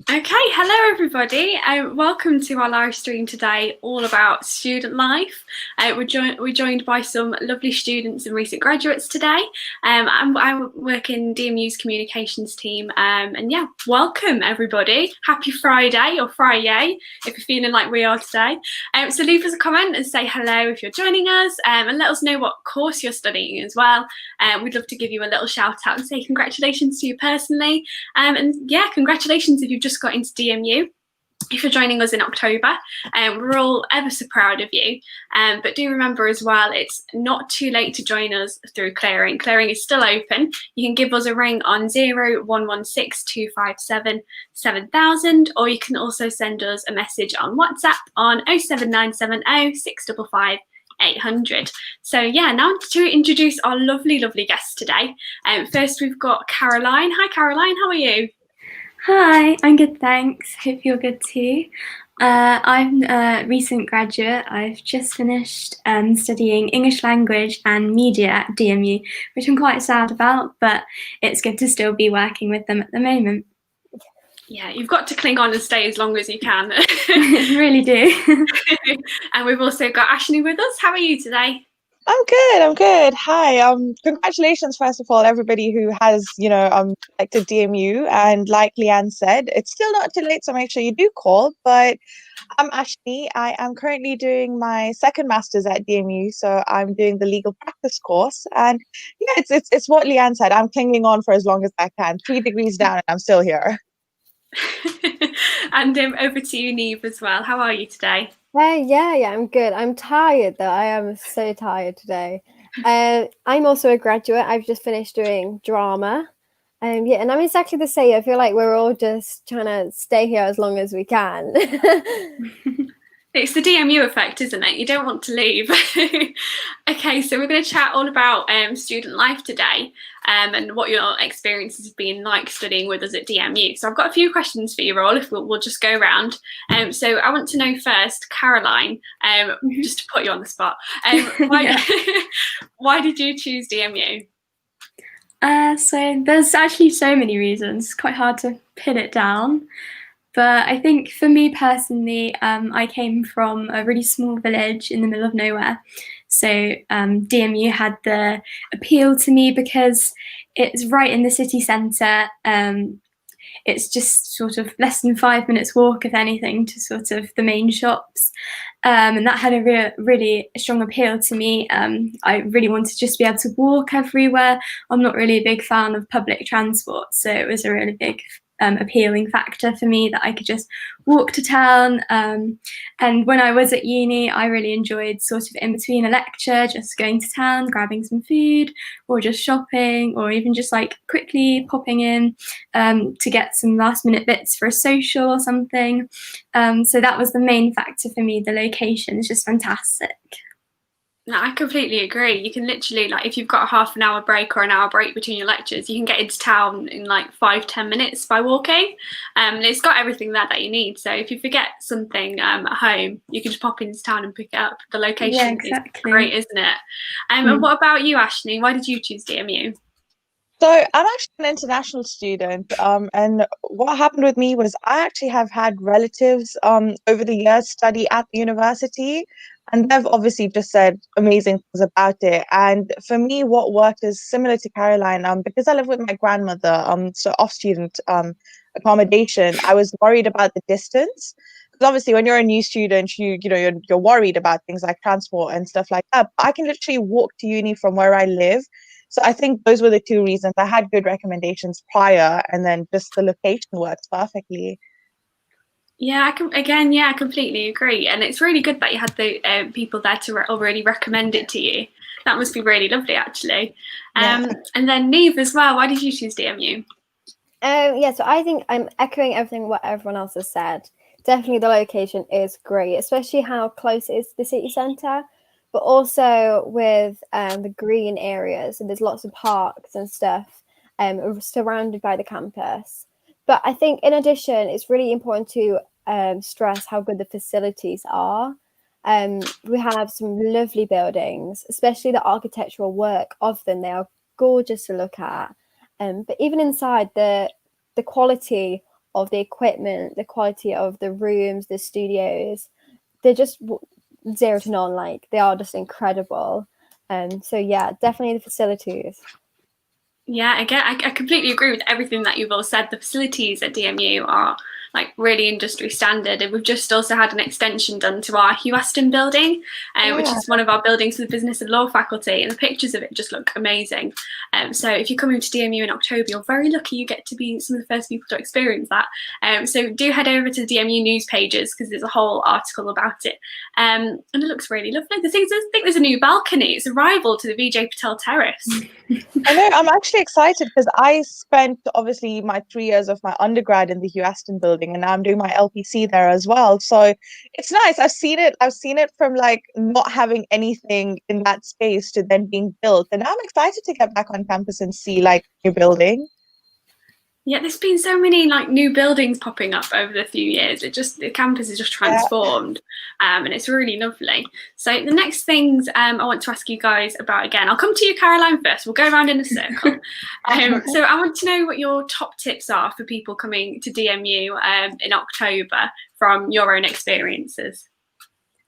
Okay, hello everybody. Welcome to our live stream today, all about student life. We're joined by some lovely students and recent graduates today. I work in DMU's communications team, and yeah, welcome everybody. Happy Friday or Friday if you're feeling like we are today. So leave us a comment and say hello if you're joining us, and let us know what course you're studying as well. We'd love to give you a little shout out and say congratulations to you personally. And yeah, congratulations if you've just got into DMU. If you're joining us in October, we're all ever so proud of you. But do remember as well, it's not too late to join us through clearing. Clearing is still open. You can give us a ring on 0116 257 7000, or you can also send us a message on WhatsApp on 07970 655 800. So yeah, now to introduce our lovely guests today. First we've got Caroline. Hi Caroline, how are you? Hi, I'm good, thanks. Hope you're good too. I'm a recent graduate. I've just finished studying English language and media at DMU, which I'm quite sad about, but it's good to still be working with them at the moment. Yeah, you've got to cling on and stay as long as you can. Really do. And we've also got Ashley with us. How are you today? I'm good. I'm good. Hi. Congratulations, first of all, everybody who has, selected DMU. And like Leanne said, it's still not too late, so make sure you do call. But I'm Ashley. I am currently doing my second master's at DMU, so I'm doing the legal practice course. And yeah, it's what Leanne said. I'm clinging on for as long as I can. 3 degrees down, and I'm still here. And over to you, Neve, as well. How are you today? Yeah, I'm good. I'm tired though. I am so tired today. I'm also a graduate. I've just finished doing drama. Yeah, and I'm exactly the same. I feel like we're all just trying to stay here as long as we can. It's the DMU effect, isn't it? You don't want to leave. Okay, so we're going to chat all about student life today, and what your experiences have been like studying with us at DMU. So I've got a few questions for you all, if we'll just go around. So I want to know first, Caroline, just to put you on the spot, why did you choose DMU? So there's actually so many reasons. It's quite hard to pin it down. But I think for me personally, I came from a really small village in the middle of nowhere. So DMU had the appeal to me because it's right in the city centre. It's just sort of less than 5 minutes walk, if anything, to sort of the main shops. And that had a really strong appeal to me. I really wanted to just be able to walk everywhere. I'm not really a big fan of public transport, so it was a really big appealing factor for me that I could just walk to town. And when I was at uni, I really enjoyed sort of in between a lecture, just going to town, grabbing some food, or just shopping, or even just like quickly popping in to get some last minute bits for a social or something. So that was the main factor for me. The location is just fantastic. No, I completely agree. You can literally, like, if you've got a half an hour break or an hour break between your lectures, you can get into town in like 5-10 minutes by walking. And it's got everything there that you need. So if you forget something at home, you can just pop into town and pick it up. The location is great, isn't it? And what about you, Ashley? Why did you choose DMU? So I'm actually an international student, and what happened with me was I actually have had relatives over the years study at the university, and they've obviously just said amazing things about it. And for me, what worked is similar to Caroline, because I live with my grandmother, so off student accommodation. I was worried about the distance. Because obviously, when you're a new student, you're worried about things like transport and stuff like that. But I can literally walk to uni from where I live. So I think those were the two reasons. I had good recommendations prior, and then just the location works perfectly. Yeah, I completely agree. And it's really good that you had the people there to already recommend it to you. That must be really lovely, actually. Yeah. And then Neve as well. Why did you choose DMU? Yeah, so I think I'm echoing everything what everyone else has said. Definitely the location is great, especially how close it is to the city centre, but also with the green areas, and there's lots of parks and stuff surrounded by the campus. But I think in addition, it's really important to stress how good the facilities are. We have some lovely buildings, especially the architectural work of them. They are gorgeous to look at. But even inside, the quality of the equipment, the quality of the rooms, the studios, they're just 0 to none. Like, they are just incredible. So yeah, definitely the facilities. Yeah, again, I completely agree with everything that you've all said. The facilities at DMU are like really industry standard, and we've just also had an extension done to our Hugh Aston building, which is one of our buildings for the business and law faculty, and the pictures of it just look amazing. So if you're coming to DMU in October, you're very lucky you get to be some of the first people to experience that. So do head over to the DMU news pages, because there's a whole article about it, and it looks really lovely. I think there's a new balcony. It's a rival to the VJ Patel Terrace. I know, I'm actually excited because I spent obviously my 3 years of my undergrad in the Hugh Aston building, and now I'm doing my LPC there as well. So it's nice. I've seen it from like not having anything in that space to then being built. And I'm excited to get back on campus and see like new building. Yeah, there's been so many like new buildings popping up over the few years. The campus is just transformed, and it's really lovely. So the next things I want to ask you guys about again, I'll come to you, Caroline, first. We'll go around in a circle. So I want to know what your top tips are for people coming to DMU in October from your own experiences.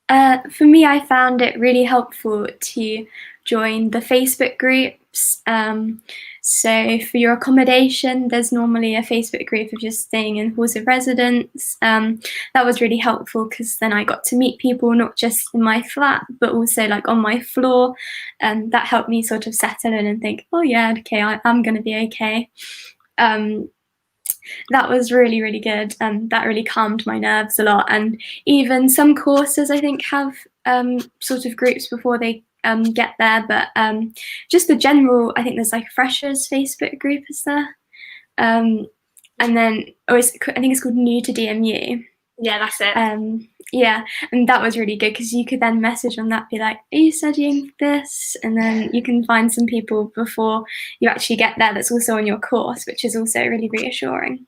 For me, I found it really helpful to join the Facebook groups. So for your accommodation, there's normally a Facebook group of just staying in halls of residence. That was really helpful because then I got to meet people not just in my flat, but also like on my floor. And that helped me sort of settle in and think, oh yeah, okay, I'm going to be okay. That was really, really good, and that really calmed my nerves a lot. And even some courses, I think, have sort of groups before they get there, but just the general, I think there's like a freshers Facebook group, is there? And then I think it's called New to DMU. Yeah, that's it. Yeah, and that was really good because you could then message on that, be like, are you studying this? And then you can find some people before you actually get there that's also on your course, which is also really reassuring.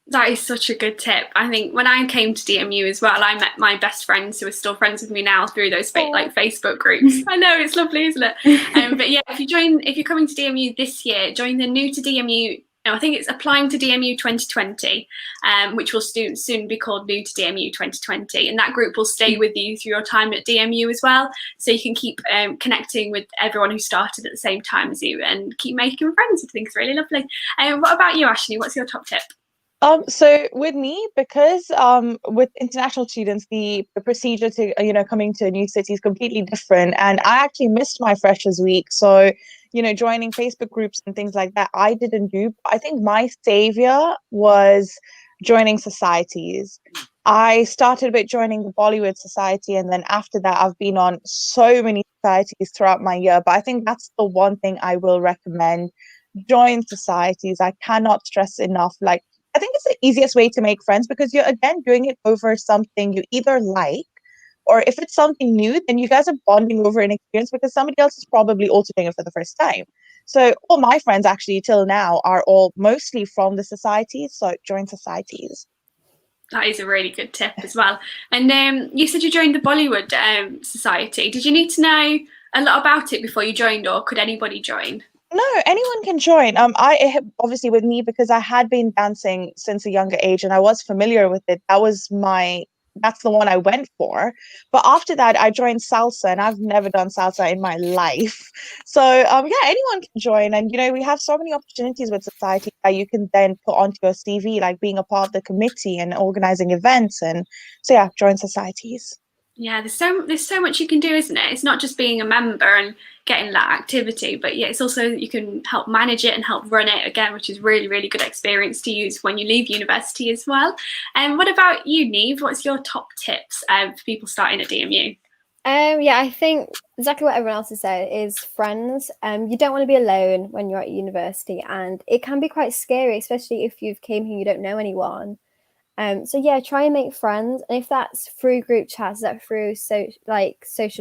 That is such a good tip. I think when I came to DMU as well, I met my best friends who are still friends with me now through those like Facebook groups. I know, it's lovely, isn't it? But yeah, if you're coming to DMU this year, join the New to DMU. I think it's applying to DMU 2020, which will soon be called New to DMU 2020. And that group will stay with you through your time at DMU as well. So you can keep connecting with everyone who started at the same time as you and keep making friends. I think it's really lovely. What about you, Ashley? What's your top tip? So with me, because with international students, the procedure to coming to a new city is completely different, and I actually missed my freshers week. So joining Facebook groups and things like that, I didn't do. I think my savior was joining societies. I started with joining the Bollywood Society, and then after that, I've been on so many societies throughout my year. But I think that's the one thing I will recommend: join societies. I cannot stress enough. Like, I think it's the easiest way to make friends because you're again doing it over something you either like, or if it's something new, then you guys are bonding over an experience because somebody else is probably also doing it for the first time. So all my friends actually till now are all mostly from the societies. So join societies. That is a really good tip as well. And you said you joined the Bollywood Society. Did you need to know a lot about it before you joined, or could anybody join? No, anyone can join. Obviously with me, because I had been dancing since a younger age and I was familiar with it. That's the one I went for. But after that, I joined salsa, and I've never done salsa in my life. So yeah, anyone can join. And we have so many opportunities with society that you can then put onto your CV, like being a part of the committee and organizing events. And so yeah, join societies. Yeah, there's so much you can do, isn't it? It's not just being a member and getting that activity, but yeah, it's also you can help manage it and help run it again, which is really, really good experience to use when you leave university as well. And what about you, Neve? What's your top tips for people starting at DMU? Yeah, I think exactly what everyone else has said is friends. You don't want to be alone when you're at university, and it can be quite scary, especially if you've came here and you don't know anyone. So yeah, try and make friends, and if that's through group chats, that through social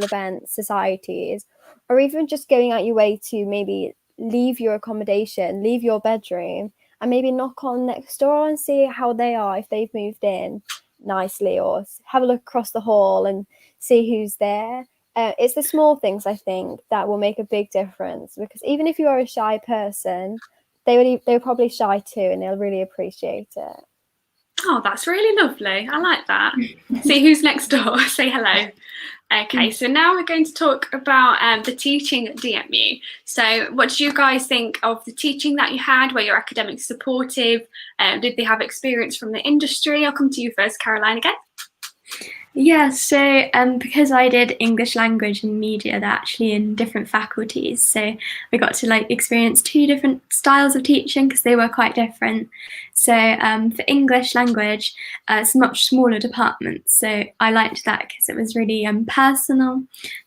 events, societies, or even just going out your way to maybe leave your accommodation, leave your bedroom, and maybe knock on next door and see how they are, if they've moved in nicely, or have a look across the hall and see who's there. It's the small things, I think, that will make a big difference, because even if you are a shy person, they're probably shy too, and they'll really appreciate it. Oh, that's really lovely. I like that. See who's next door. Say hello. Okay, so now we're going to talk about the teaching at DMU. So what did you guys think of the teaching that you had? Were your academics supportive? Did they have experience from the industry? I'll come to you first, Caroline, again. Yeah, so because I did English language and media, they're actually in different faculties. So I got to like experience two different styles of teaching because they were quite different. So for English language, it's a much smaller department. So I liked that because it was really personal.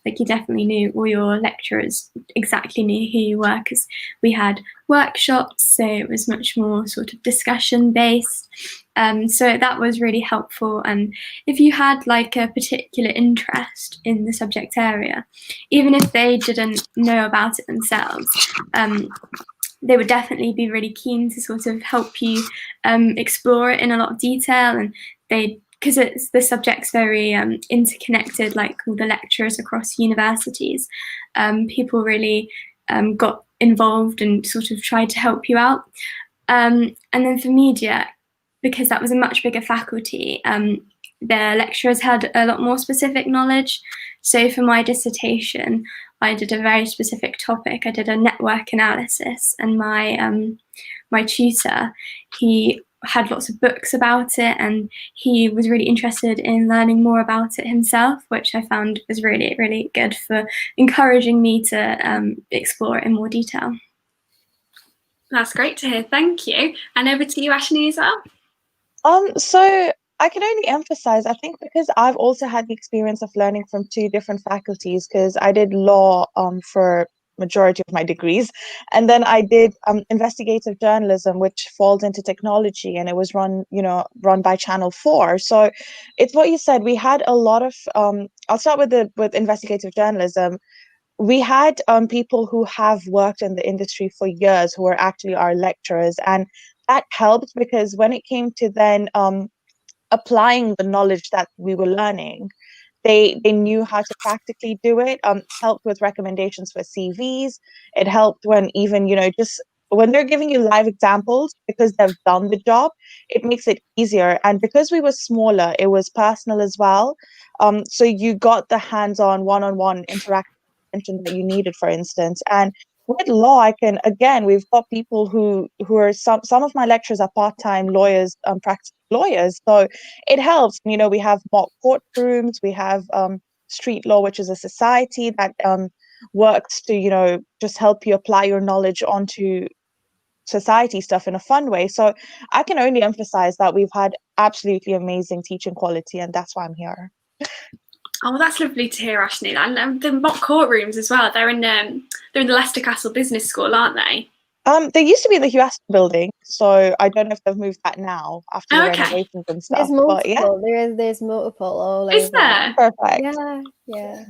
Like you definitely knew all your lecturers exactly knew who you were because we had workshops. So it was much more sort of discussion based. So that was really helpful. And if you had like a particular interest in the subject area, even if they didn't know about it themselves, they would definitely be really keen to sort of help you explore it in a lot of detail. And because the subject's very interconnected, like all the lecturers across universities, people really got involved and sort of tried to help you out. And then for media, because that was a much bigger faculty, the lecturers had a lot more specific knowledge. So for my dissertation, I did a very specific topic. I did a network analysis, and my tutor, he had lots of books about it, and he was really interested in learning more about it himself, which I found was really, really good for encouraging me to explore it in more detail. That's great to hear. Thank you. And over to you, Ashni, as well. So I can only emphasize, I think because I've also had the experience of learning from two different faculties, because I did law for majority of my degrees, and then I did investigative journalism, which falls into technology, and it was run by Channel 4. So it's what you said. We had a lot of I'll start with investigative journalism. We had people who have worked in the industry for years who were actually our lecturers, and that helped because when it came to then applying the knowledge that we were learning, they knew how to practically do it. Helped with recommendations for CVs. It helped when even just when they're giving you live examples, because they've done the job, it makes it easier. And because we were smaller, it was personal as well. So you got the hands-on, one-on-one interaction that you needed, for instance. And with law, we've got people who are some of my lecturers are part-time lawyers, practicing lawyers. So it helps. We have mock courtrooms, we have street law, which is a society that works to, just help you apply your knowledge onto society stuff in a fun way. So I can only emphasize that we've had absolutely amazing teaching quality, and that's why I'm here. Oh, well, that's lovely to hear, Ashni. And the mock courtrooms as well. They're in the Leicester Castle Business School, aren't they? They used to be the Hugh Aston building, so I don't know if they've moved that now after the renovations and stuff. There's multiple. But yeah, There's multiple all over. Is there? Perfect. Yeah.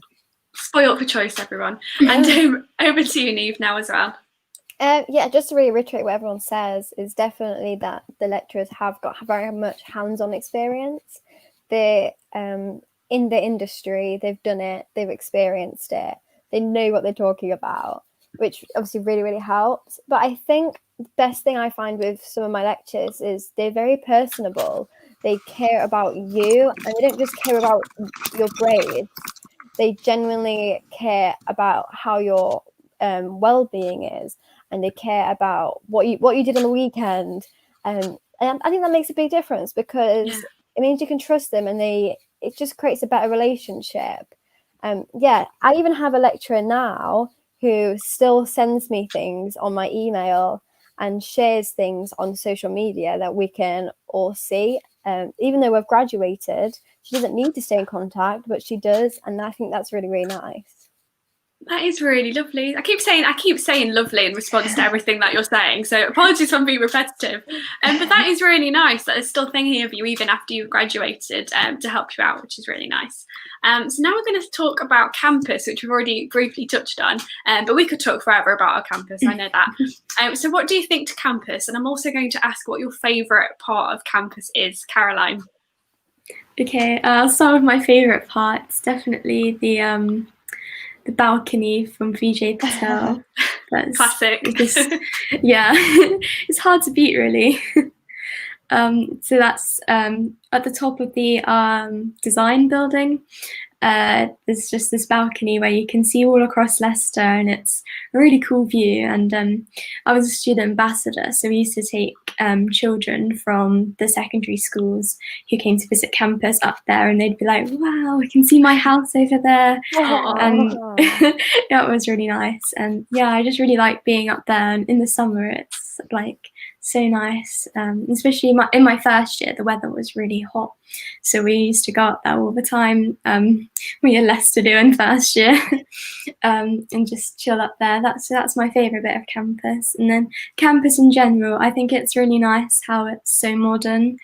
Spoiled for choice, everyone. And over to you, Neve, now as well. Just to really reiterate what everyone says, is definitely that the lecturers have got very much hands-on experience. They in the industry, they've done it, they've experienced it, they know what they're talking about, which obviously really, really helps. But I think the best thing I find with some of my lectures is they're very personable. They care about you, and they don't just care about your grades. They genuinely care about how your well-being is, and they care about what you did on the weekend. And I think that makes a big difference, because it means you can trust them, and it just creates a better relationship. I even have a lecturer now who still sends me things on my email and shares things on social media that we can all see. Even though we've graduated, she doesn't need to stay in contact, but she does, and I think that's really, really nice. That is really lovely. I keep saying lovely in response to everything that you're saying, so apologies if I'm being repetitive. But that is really nice that they're still thinking of you even after you've graduated to help you out, which is really nice. So now we're going to talk about campus, which we've already briefly touched on, but we could talk forever about our campus, I know that. So what do you think to campus? And I'm also going to ask what your favourite part of campus is, Caroline. Okay, I'll start with my favourite part. It's definitely the balcony from Vijay Patel. That's classic. Yeah, it's hard to beat, really. So that's at the top of the design building. There's just this balcony where you can see all across Leicester, and it's a really cool view. And I was a student ambassador, so we used to take children from the secondary schools who came to visit campus up there, and they'd be like, wow, I can see my house over there. And yeah, it was really nice. And yeah, I just really like being up there. And in the summer, it's like so nice, especially in my first year. The weather was really hot, so we used to go up there all the time. We had less to do in first year, and just chill up there. That's my favourite bit of campus. And then campus in general, I think it's really nice how it's so modern.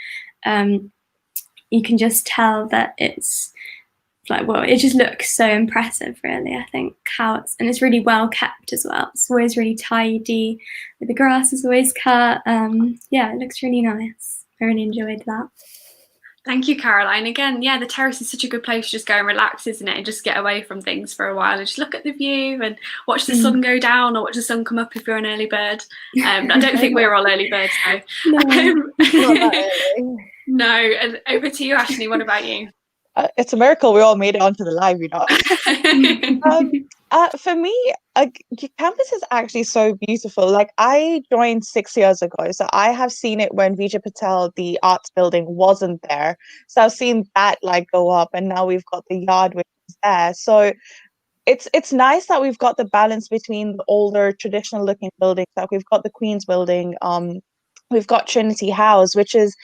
You can just tell that it's like, well, it just looks so impressive, really. I think it's really well kept as well. It's always really tidy. The grass is always cut. Yeah, it looks really nice. I really enjoyed that. Thank you, Caroline. Again, yeah, the terrace is such a good place to just go and relax, isn't it? And just get away from things for a while and just look at the view and watch the sun go down or watch the sun come up if you're an early bird. I don't think we're all early birds, though. Not that early. No. And over to you, Ashley. What about you? It's a miracle we all made it onto the live, For me, campus is actually so beautiful. Like, I joined 6 years ago, so I have seen it when Vijay Patel, the arts building, wasn't there. So I've seen that like go up, and now we've got the yard which is there. So it's nice that we've got the balance between the older traditional looking buildings. Like, we've got the Queen's building, we've got Trinity House, which is,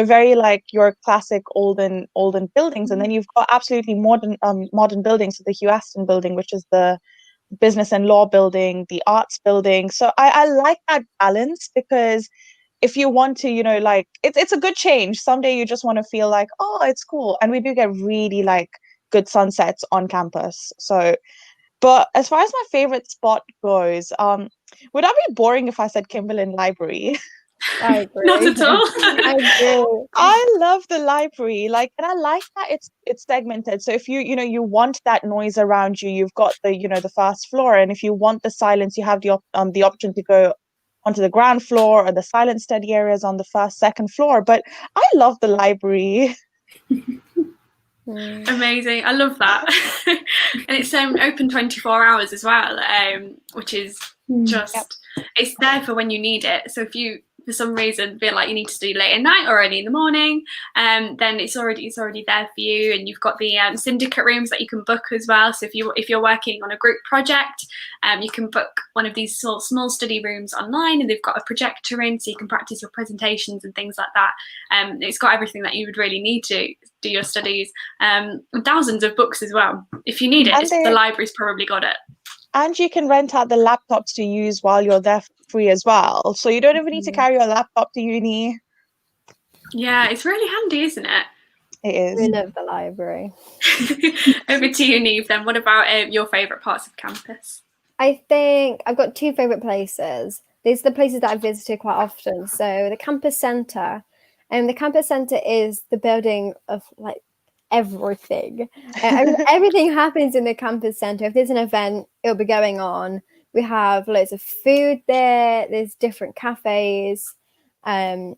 very like your classic olden buildings, and then you've got absolutely modern buildings, so the Hugh Aston building, which is the business and law building, the arts building. So I like that balance, because if you want to, like, it's a good change. Someday you just want to feel like, oh, it's cool, and we do get really like good sunsets on campus. So, but as far as my favorite spot goes, would I be boring if I said Kimberlin Library? I agree. Not at all. I agree. I love the library, like, and I like that it's segmented. So if you want that noise around you, you've got the first floor, and if you want the silence, you have the option to go onto the ground floor, or the silent study areas on the first, second floor. But I love the library. Amazing. I love that. And it's open 24 hours as well, which is just, it's there for when you need it. So if you, for some reason, feel like you need to do late at night or early in the morning, then it's already there for you. And you've got the syndicate rooms that you can book as well. So if you're working on a group project, you can book one of these small study rooms online, and they've got a projector in, so you can practice your presentations and things like that. It's got everything that you would really need to do your studies, and thousands of books as well. If you need it, the library's probably got it. And you can rent out the laptops to use while you're there for free as well. So you don't even need to carry your laptop to uni. Yeah, it's really handy, isn't it? It is. We love the library. Over to you, Neve, then. What about your favourite parts of campus? I think I've got two favourite places. These are the places that I've visited quite often. So the campus centre. And the campus centre is the building of like everything. Everything happens in the campus centre. If there's an event, it'll be going on. We have loads of food there. There's different cafes as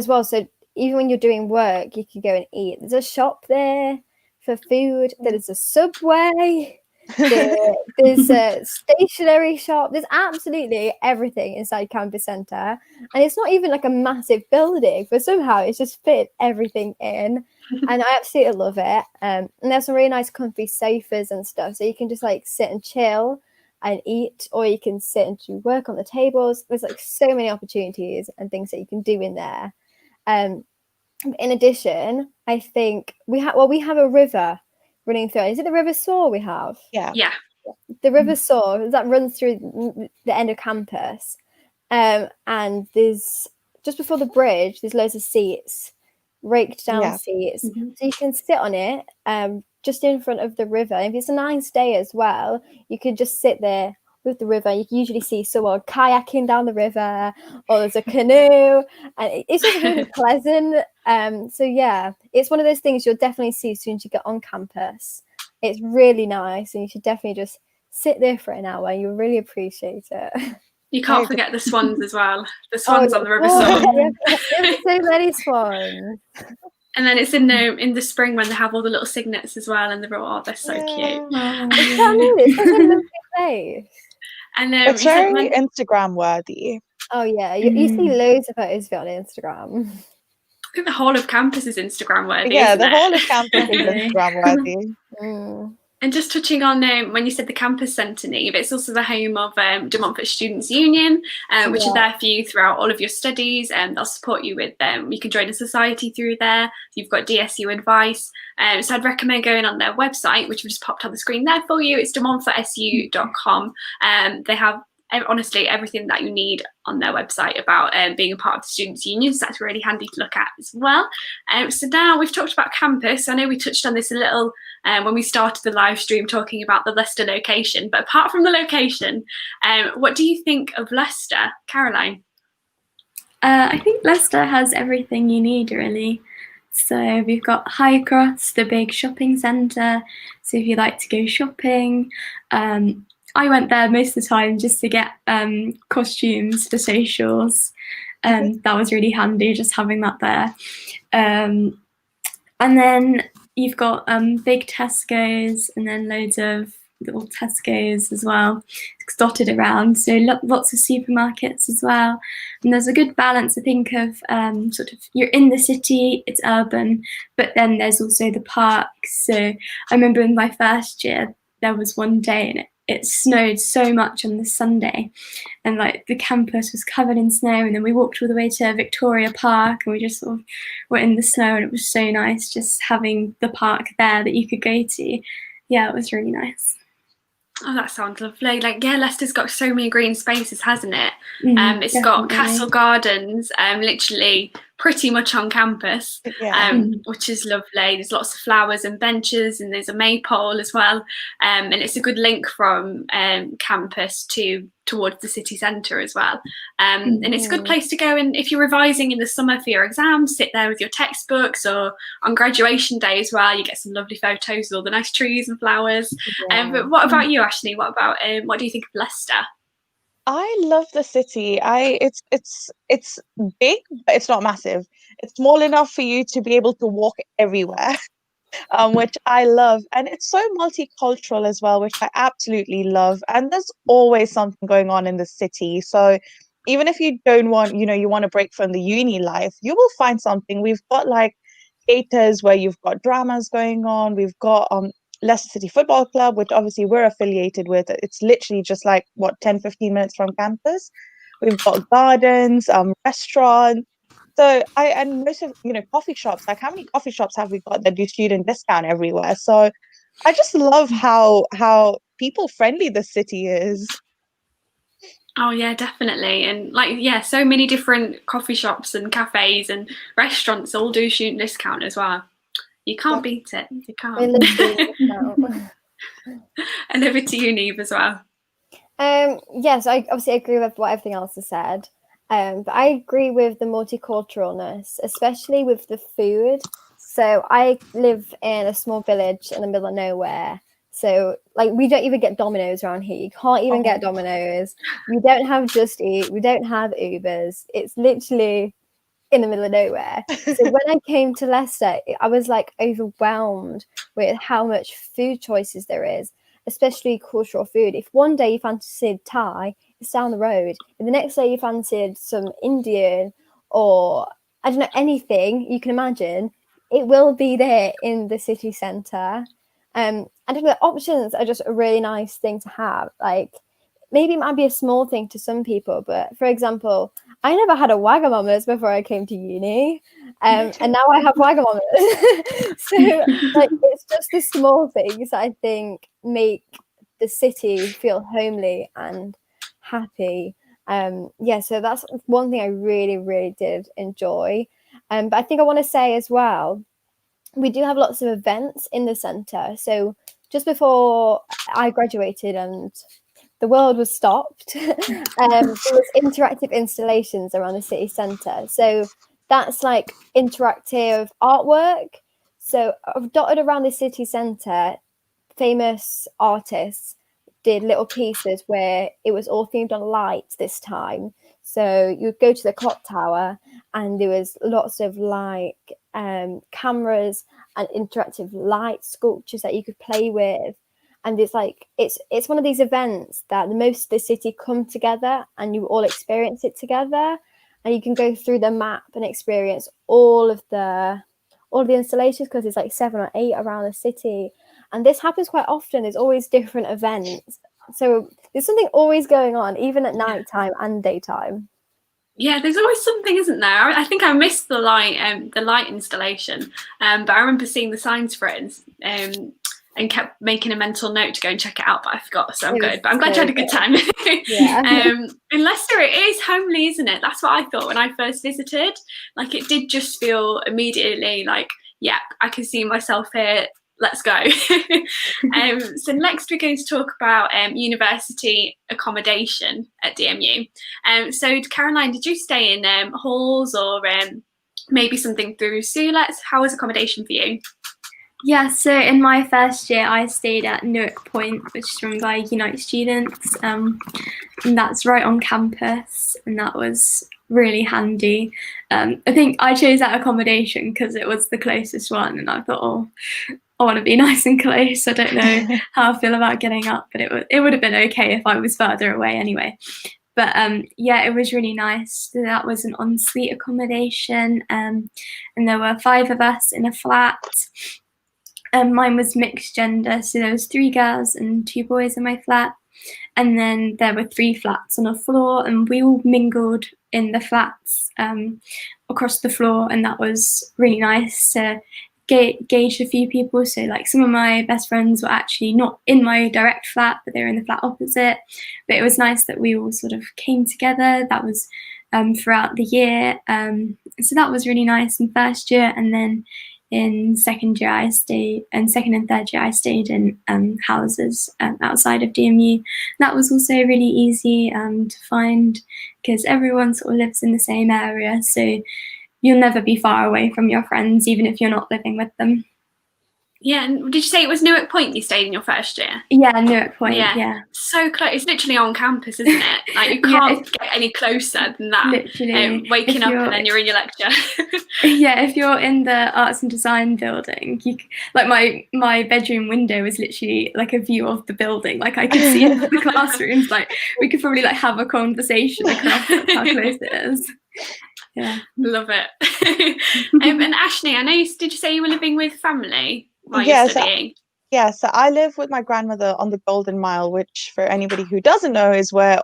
well. So even when you're doing work, you can go and eat. There's a shop there for food. There's a Subway. There's a stationery shop. There's absolutely everything inside campus centre, and it's not even like a massive building, but somehow it's just fit everything in, and I absolutely love it. And there's some really nice comfy sofas and stuff, so you can just like sit and chill and eat, or you can sit and do work on the tables. There's like so many opportunities and things that you can do in there. In addition, I think we have a river running through. Is it the River Soar we have? Yeah. The River Soar that runs through the end of campus, and there's just before the bridge. There's loads of seats, raked down seats, so you can sit on it, just in front of the river. If it's a nice day as well, you could just sit there with the river. You can usually see someone kayaking down the river, or there's a canoe, and it's just really pleasant. So yeah, it's one of those things you'll definitely see as soon as you get on campus. It's really nice, and you should definitely just sit there for an hour. You'll really appreciate it. You can't forget the swans as well. The Oh, swans on the River oh, Soar. we have so many swans. And then it's in the spring when they have all the little cygnets as well, and they're so cute. Oh, I can't believe it. It's such a lovely place. And It's very Instagram worthy. Oh yeah, you see loads of photos of it on Instagram. I think the whole of campus is Instagram worthy. Yeah, isn't the it? whole of campus is Instagram worthy. And just touching on when you said the campus centre, Neve, it's also the home of De Montfort Students' Union, which are there for you throughout all of your studies, and they'll support you with you can join a society through there. You've got DSU advice. So I'd recommend going on their website, which I've just popped on the screen there for you. It's demontfortsu.com. They have honestly everything that you need on their website about being a part of the Students' Union, so that's really handy to look at as well. So now we've talked about campus. I know we touched on this a little when we started the live stream talking about the Leicester location, but apart from the location, what do you think of Leicester, Caroline? I think Leicester has everything you need, really. So we've got High Cross, the big shopping centre, so if you like to go shopping, I went there most of the time just to get costumes for socials. That was really handy, just having that there. And then you've got big Tesco's, and then loads of little Tesco's as well, dotted around. So lots of supermarkets as well. And there's a good balance, I think, of sort of you're in the city, it's urban, but then there's also the parks. So I remember in my first year, there was one day and it snowed so much on the Sunday, and like the campus was covered in snow, and then we walked all the way to Victoria Park, and we just sort of were in the snow, and it was so nice just having the park there that you could go to. Yeah, it was really nice. Oh, that sounds lovely. Like, yeah, Leicester's got so many green spaces, hasn't it? It's Definitely. got Castle Gardens, literally pretty much on campus, which is lovely. There's lots of flowers and benches, and there's a maypole as well. And it's a good link from campus towards the city centre as well. And it's a good place to go. And if you're revising in the summer for your exams, sit there with your textbooks, or on graduation day as well, you get some lovely photos with all the nice trees and flowers. But what about you, Ashley? What do you think of Leicester? I love the city. It's big, but it's not massive. It's small enough for you to be able to walk everywhere, which I love. And it's so multicultural as well, which I absolutely love. And there's always something going on in the city. So even if you don't want, you want to break from the uni life, you will find something. We've got like theatres where you've got dramas going on. We've got Leicester City Football Club, which obviously we're affiliated with. It's literally just like 10-15 minutes from campus. We've got gardens, restaurants. So and most of coffee shops. Like, how many coffee shops have we got that do student discount everywhere? So I just love how people friendly the city is. Oh yeah, definitely. And like, yeah, so many different coffee shops and cafes and restaurants all do student discount as well. You can't beat it. You can't. And over to you, Neve, as well. Yes, I obviously agree with what everything else has said. But I agree with the multiculturalness, especially with the food. So I live in a small village in the middle of nowhere. So like, we don't even get Domino's around here. You can't even get Domino's. We don't have Just Eat. We don't have Ubers. It's literally in the middle of nowhere. So when I came to Leicester, I was like overwhelmed with how much food choices there is, especially cultural food. If one day you fancied Thai, it's down the road. If the next day you fancied some Indian, or I don't know, anything you can imagine, it will be there in the city centre. I think the options are just a really nice thing to have. Like, maybe it might be a small thing to some people, but for example, I never had a Wagamama's before I came to uni, and now I have Wagamama's. So like, it's just the small things that I think make the city feel homely and happy. So that's one thing I really, really did enjoy. But I think I want to say as well, we do have lots of events in the centre. So just before I graduated and the world was stopped, there was interactive installations around the city centre. So that's like interactive artwork. So I've dotted around the city centre, famous artists did little pieces where it was all themed on light this time. So you'd go to the clock tower and there was lots of like cameras and interactive light sculptures that you could play with. And it's like it's one of these events that most of the city come together and you all experience it together, and you can go through the map and experience all of the installations, because there's like 7 or 8 around the city. And this happens quite often. There's always different events, so there's something always going on, even at night time and daytime. Yeah, there's always something, isn't there? I think I missed the light installation, but I remember seeing the signs for it and kept making a mental note to go and check it out, but I forgot, so I'm good. But I'm glad you had a good time. Yeah. In Leicester, it is homely, isn't it? That's what I thought when I first visited. Like, it did just feel immediately like, yeah, I can see myself here. Let's go. So next we're going to talk about university accommodation at DMU. So Caroline, did you stay in halls or maybe something through Sulets? How was accommodation for you? Yeah, so in my first year, I stayed at Newark Point, which is run by Unite Students, and that's right on campus, and that was really handy. I think I chose that accommodation because it was the closest one, and I thought, oh, I want to be nice and close. I don't know how I feel about getting up, but it would have been okay if I was further away anyway. But yeah, it was really nice. So that was an ensuite accommodation, and there were 5 of us in a flat. Mine was mixed gender, so there was 3 girls and 2 boys in my flat. And then there were 3 flats on a floor, and we all mingled in the flats across the floor, and that was really nice to gauge a few people. So like some of my best friends were actually not in my direct flat, but they were in the flat opposite. But it was nice that we all sort of came together. That was throughout the year. So that was really nice in first year, and then in second year I stayed, and second and third year I stayed in houses outside of DMU. That was also really easy to find because everyone sort of lives in the same area, so you'll never be far away from your friends, even if you're not living with them. Yeah, and did you say it was Newark Point you stayed in your first year? Yeah, Newark Point, yeah. So close. It's literally on campus, isn't it? Like, you can't get any closer than that. Literally. Waking up and then you're in your lecture. Yeah, if you're in the arts and design building, like my bedroom window was literally like a view of the building. Like, I could see into the classrooms. Like, we could probably like have a conversation across how close it is. Yeah. Love it. And Ashley, I know did you say you were living with family while you're studying? So I live with my grandmother on the Golden Mile, which for anybody who doesn't know is where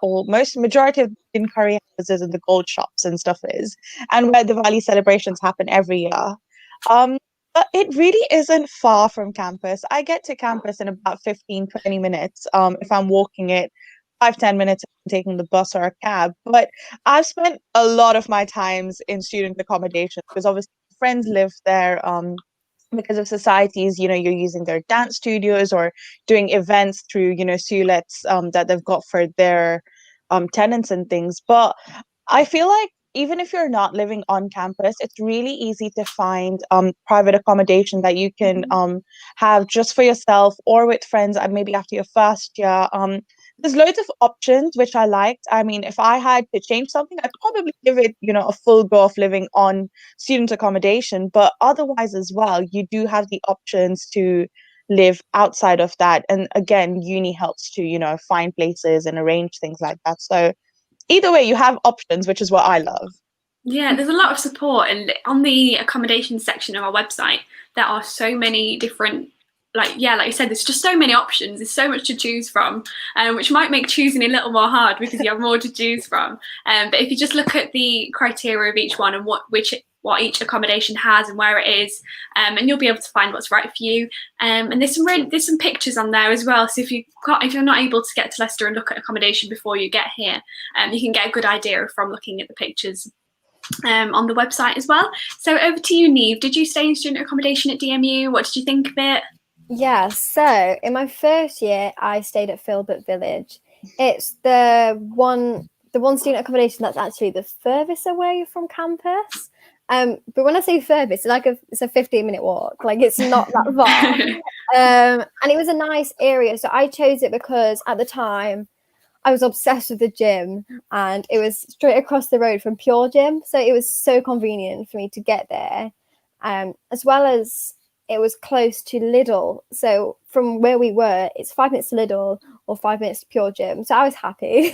majority of the curry houses and the gold shops and stuff is, and where the Diwali celebrations happen every year. But it really isn't far from campus. I get to campus in about 15-20 minutes if I'm walking it. 5-10 minutes taking the bus or a cab. But I've spent a lot of my times in student accommodation because obviously friends live there because of societies, you're using their dance studios or doing events through, Sulets that they've got for their tenants and things. But I feel like even if you're not living on campus, it's really easy to find private accommodation that you can have just for yourself or with friends, maybe after your first year. There's loads of options, which I liked. I mean, if I had to change something, I'd probably give it, a full go of living on student accommodation. But otherwise as well, you do have the options to live outside of that. And again, uni helps to, find places and arrange things like that. So either way, you have options, which is what I love. Yeah, there's a lot of support, and on the accommodation section of our website, there are so many different, like you said, there's just so many options. There's so much to choose from, which might make choosing a little more hard because you have more to choose from. But if you just look at the criteria of each one and what each accommodation has and where it is, and you'll be able to find what's right for you. And there's some pictures on there as well. So if you're not able to get to Leicester and look at accommodation before you get here, you can get a good idea from looking at the pictures on the website as well. So over to you, Neve. Did you stay in student accommodation at DMU? What did you think of it? Yeah, so in my first year, I stayed at Filbert Village. It's the one student accommodation that's actually the furthest away from campus. But when I say furthest, it's a 15-minute walk. Like, it's not that far. And it was a nice area, so I chose it because at the time I was obsessed with the gym, and it was straight across the road from Pure Gym, so it was so convenient for me to get there. As well as it was close to Lidl, so from where we were, it's 5 minutes to Lidl or 5 minutes to Pure Gym, so I was happy.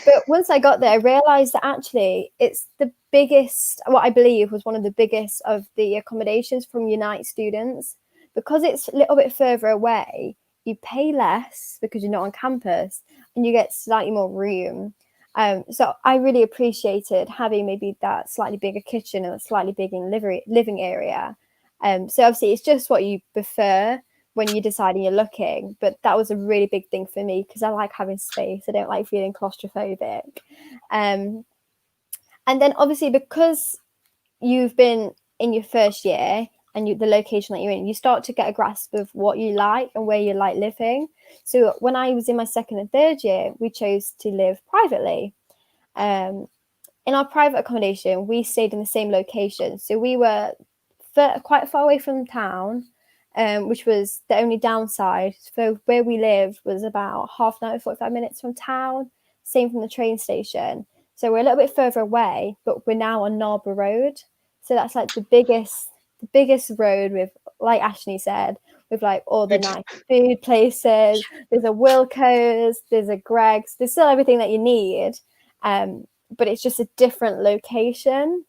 But once I got there, I realised that actually it's the biggest, what I believe was one of the biggest of the accommodations from Unite students. Because it's a little bit further away, you pay less because you're not on campus, and you get slightly more room. So I really appreciated having maybe that slightly bigger kitchen and a slightly bigger living area. So obviously it's just what you prefer when you're deciding you're looking, but that was a really big thing for me because I like having space. I don't like feeling claustrophobic. And then obviously because you've been in your first year and the location that you're in, you start to get a grasp of what you like and where you like living. So when I was in my second and third year, we chose to live privately. In our private accommodation, we stayed in the same location. So we were quite far away from town, which was the only downside. So where we lived was about half an hour, 45 minutes from town, same from the train station. So we're a little bit further away, but we're now on Narborough Road. So that's like the biggest road with, like Ashley said, with like all the nice food places. There's a Wilco's, there's a Greg's, there's still everything that you need. But it's just a different location.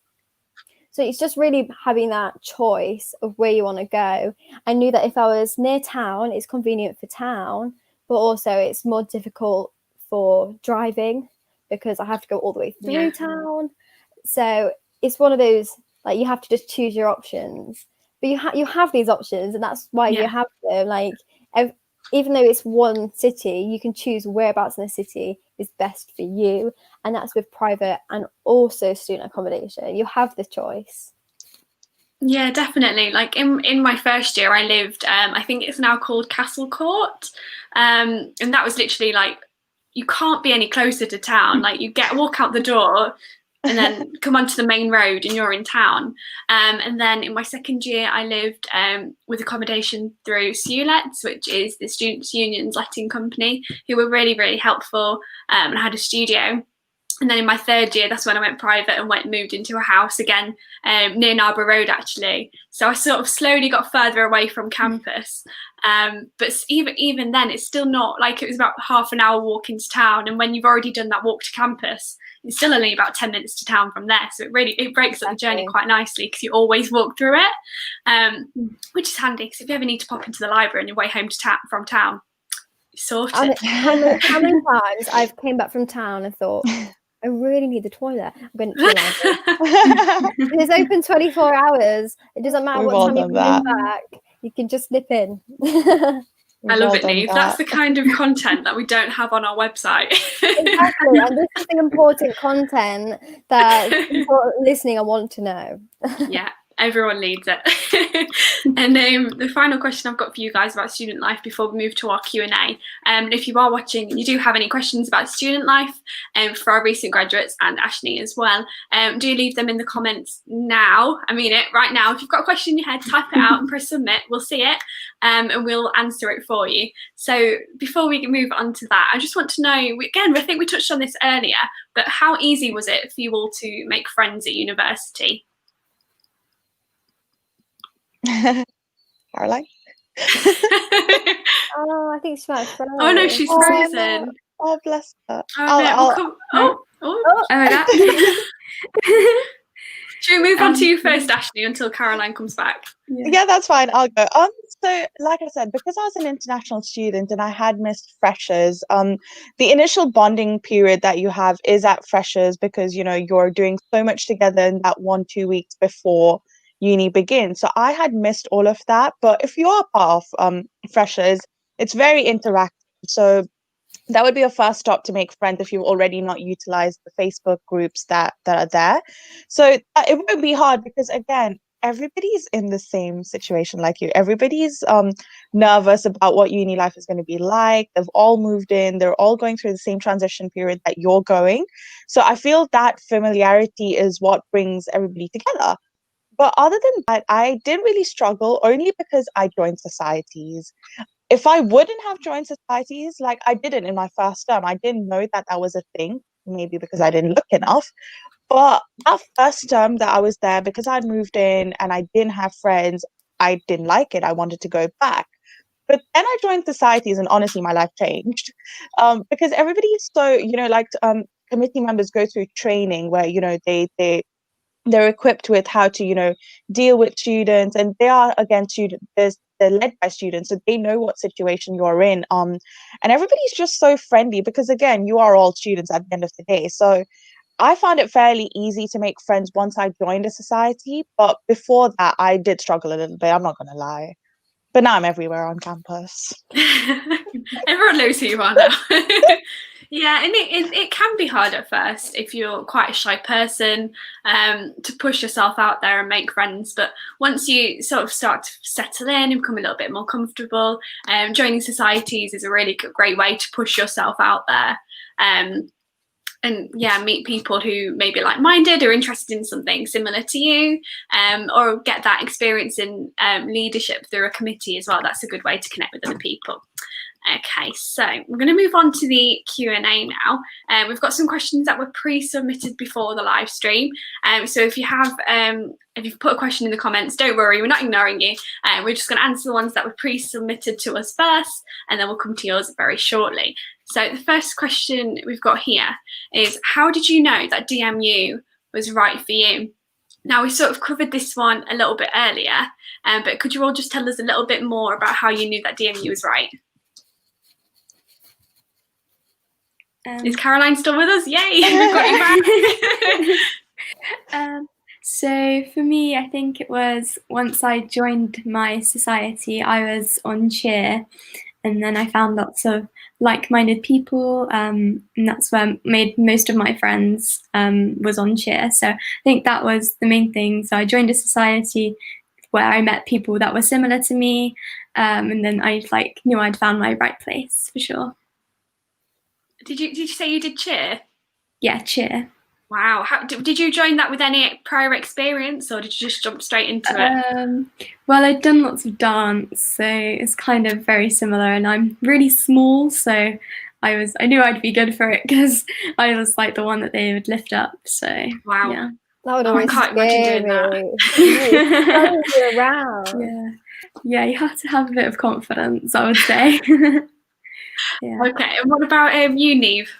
So it's just really having that choice of where you want to go. I knew that if I was near town, it's convenient for town, but also it's more difficult for driving because I have to go all the way through town. So it's one of those, like, you have to just choose your options. But you have these options, and that's why you have them. Like, even though it's one city, you can choose whereabouts in the city is best for you. And that's with private and also student accommodation. You have the choice. Yeah, definitely. Like in my first year, I lived, I think it's now called Castle Court. And that was literally like, you can't be any closer to town. Like, you walk out the door and then come onto the main road and you're in town. And then in my second year, I lived with accommodation through SULETS, which is the Students' Union's letting company, who were really, really helpful, and had a studio. And then in my third year, that's when I went private and moved into a house again, near Narborough Road, actually. So I sort of slowly got further away from campus. But even then, it's still not like, it was about half an hour walk into town. And when you've already done that walk to campus, it's still only about 10 minutes to town from there. So it breaks up the journey quite nicely because you always walk through it, which is handy because if you ever need to pop into the library on your way home from town, you're sorted. How many times I've came back from town and thought, I really need the toilet. I'm going to the library. It's open 24 hours. It doesn't matter what time you're coming back. You can just nip in. I love it, Neve. That's the kind of content that we don't have on our website. Exactly. And this is the important content that people listening and want to know. Yeah, everyone needs it. And the final question I've got for you guys about student life before we move to our Q&A. If you are watching and you do have any questions about student life, for our recent graduates and Ashni as well, do leave them in the comments now. I mean it right now. If you've got a question in your head, type it out and press submit. We'll see it, and we'll answer it for you. So before we move on to that, I just want to know, again, I think we touched on this earlier, but how easy was it for you all to make friends at university? Caroline? Oh, I think she might have frozen. Oh no, she's frozen. Oh, bless her. Should we move on to you first, Ashley, until Caroline comes back? Yeah, that's fine. I'll go. So like I said, because I was an international student and I had missed freshers, the initial bonding period that you have is at freshers because, you know, you're doing so much together in that 1-2 weeks before uni begins. So I had missed all of that. But if you are part of freshers, it's very interactive. So that would be a first stop to make friends if you've already not utilized the Facebook groups that are there. So it won't be hard because, again, everybody's in the same situation like you. Everybody's nervous about what uni life is going to be like. They've all moved in. They're all going through the same transition period that you're going. So I feel that familiarity is what brings everybody together. But other than that, I didn't really struggle only because I joined societies. If I wouldn't have joined societies, like I didn't in my first term, I didn't know that that was a thing, maybe because I didn't look enough. But that first term that I was there, because I moved in and I didn't have friends, I didn't like it. I wanted to go back. But then I joined societies, and honestly, my life changed. Because everybody is so, like committee members go through training where, they're equipped with how to, deal with students, and they are, again, they're led by students, so they know what situation you're in. And everybody's just so friendly because, again, you are all students at the end of the day. So I found it fairly easy to make friends once I joined a society, but before that, I did struggle a little bit. I'm not going to lie. But now I'm everywhere on campus. Everyone knows who you are now. Yeah, and it can be hard at first if you're quite a shy person, to push yourself out there and make friends. But once you sort of start to settle in and become a little bit more comfortable, joining societies is a really great way to push yourself out there. And yeah, meet people who may be like-minded or interested in something similar to you, or get that experience in leadership through a committee as well. That's a good way to connect with other people. Okay, so we're going to move on to the Q&A now. We've got some questions that were pre-submitted before the live stream. So if you've put a question in the comments, don't worry, we're not ignoring you. We're just going to answer the ones that were pre-submitted to us first, and then we'll come to yours very shortly. So the first question we've got here is, how did you know that DMU was right for you? Now, we sort of covered this one a little bit earlier, but could you all just tell us a little bit more about how you knew that DMU was right? Is Caroline still with us? Yay, we've got you back. So for me, I think it was once I joined my society, I was on cheer, and then I found lots of like-minded people, and that's where I made most of my friends, was on cheer. So I think that was the main thing. So I joined a society where I met people that were similar to me, and then I knew I'd found my right place for sure. Did you say you did cheer? Yeah, cheer. Wow. Did you join that with any prior experience, or did you just jump straight into it? Well, I'd done lots of dance, so it's kind of very similar, and I'm really small, so I knew I'd be good for it because I was the one that they would lift up. So wow. Yeah. That would always I can't imagine doing that. Around. Yeah, you have to have a bit of confidence, I would say. Yeah. Okay, and what about you, Neve?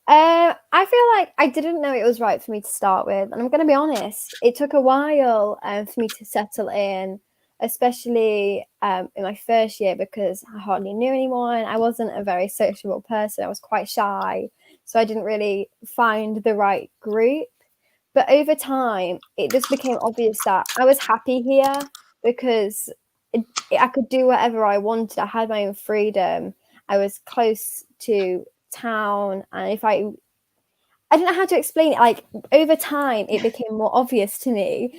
I feel like I didn't know it was right for me to start with, and I'm going to be honest, it took a while for me to settle in, especially in my first year, because I hardly knew anyone. I wasn't a very sociable person. I was quite shy, so I didn't really find the right group. But over time, it just became obvious that I was happy here because I could do whatever I wanted. I had my own freedom. I was close to town, and if I don't know how to explain it, over time it became more obvious to me.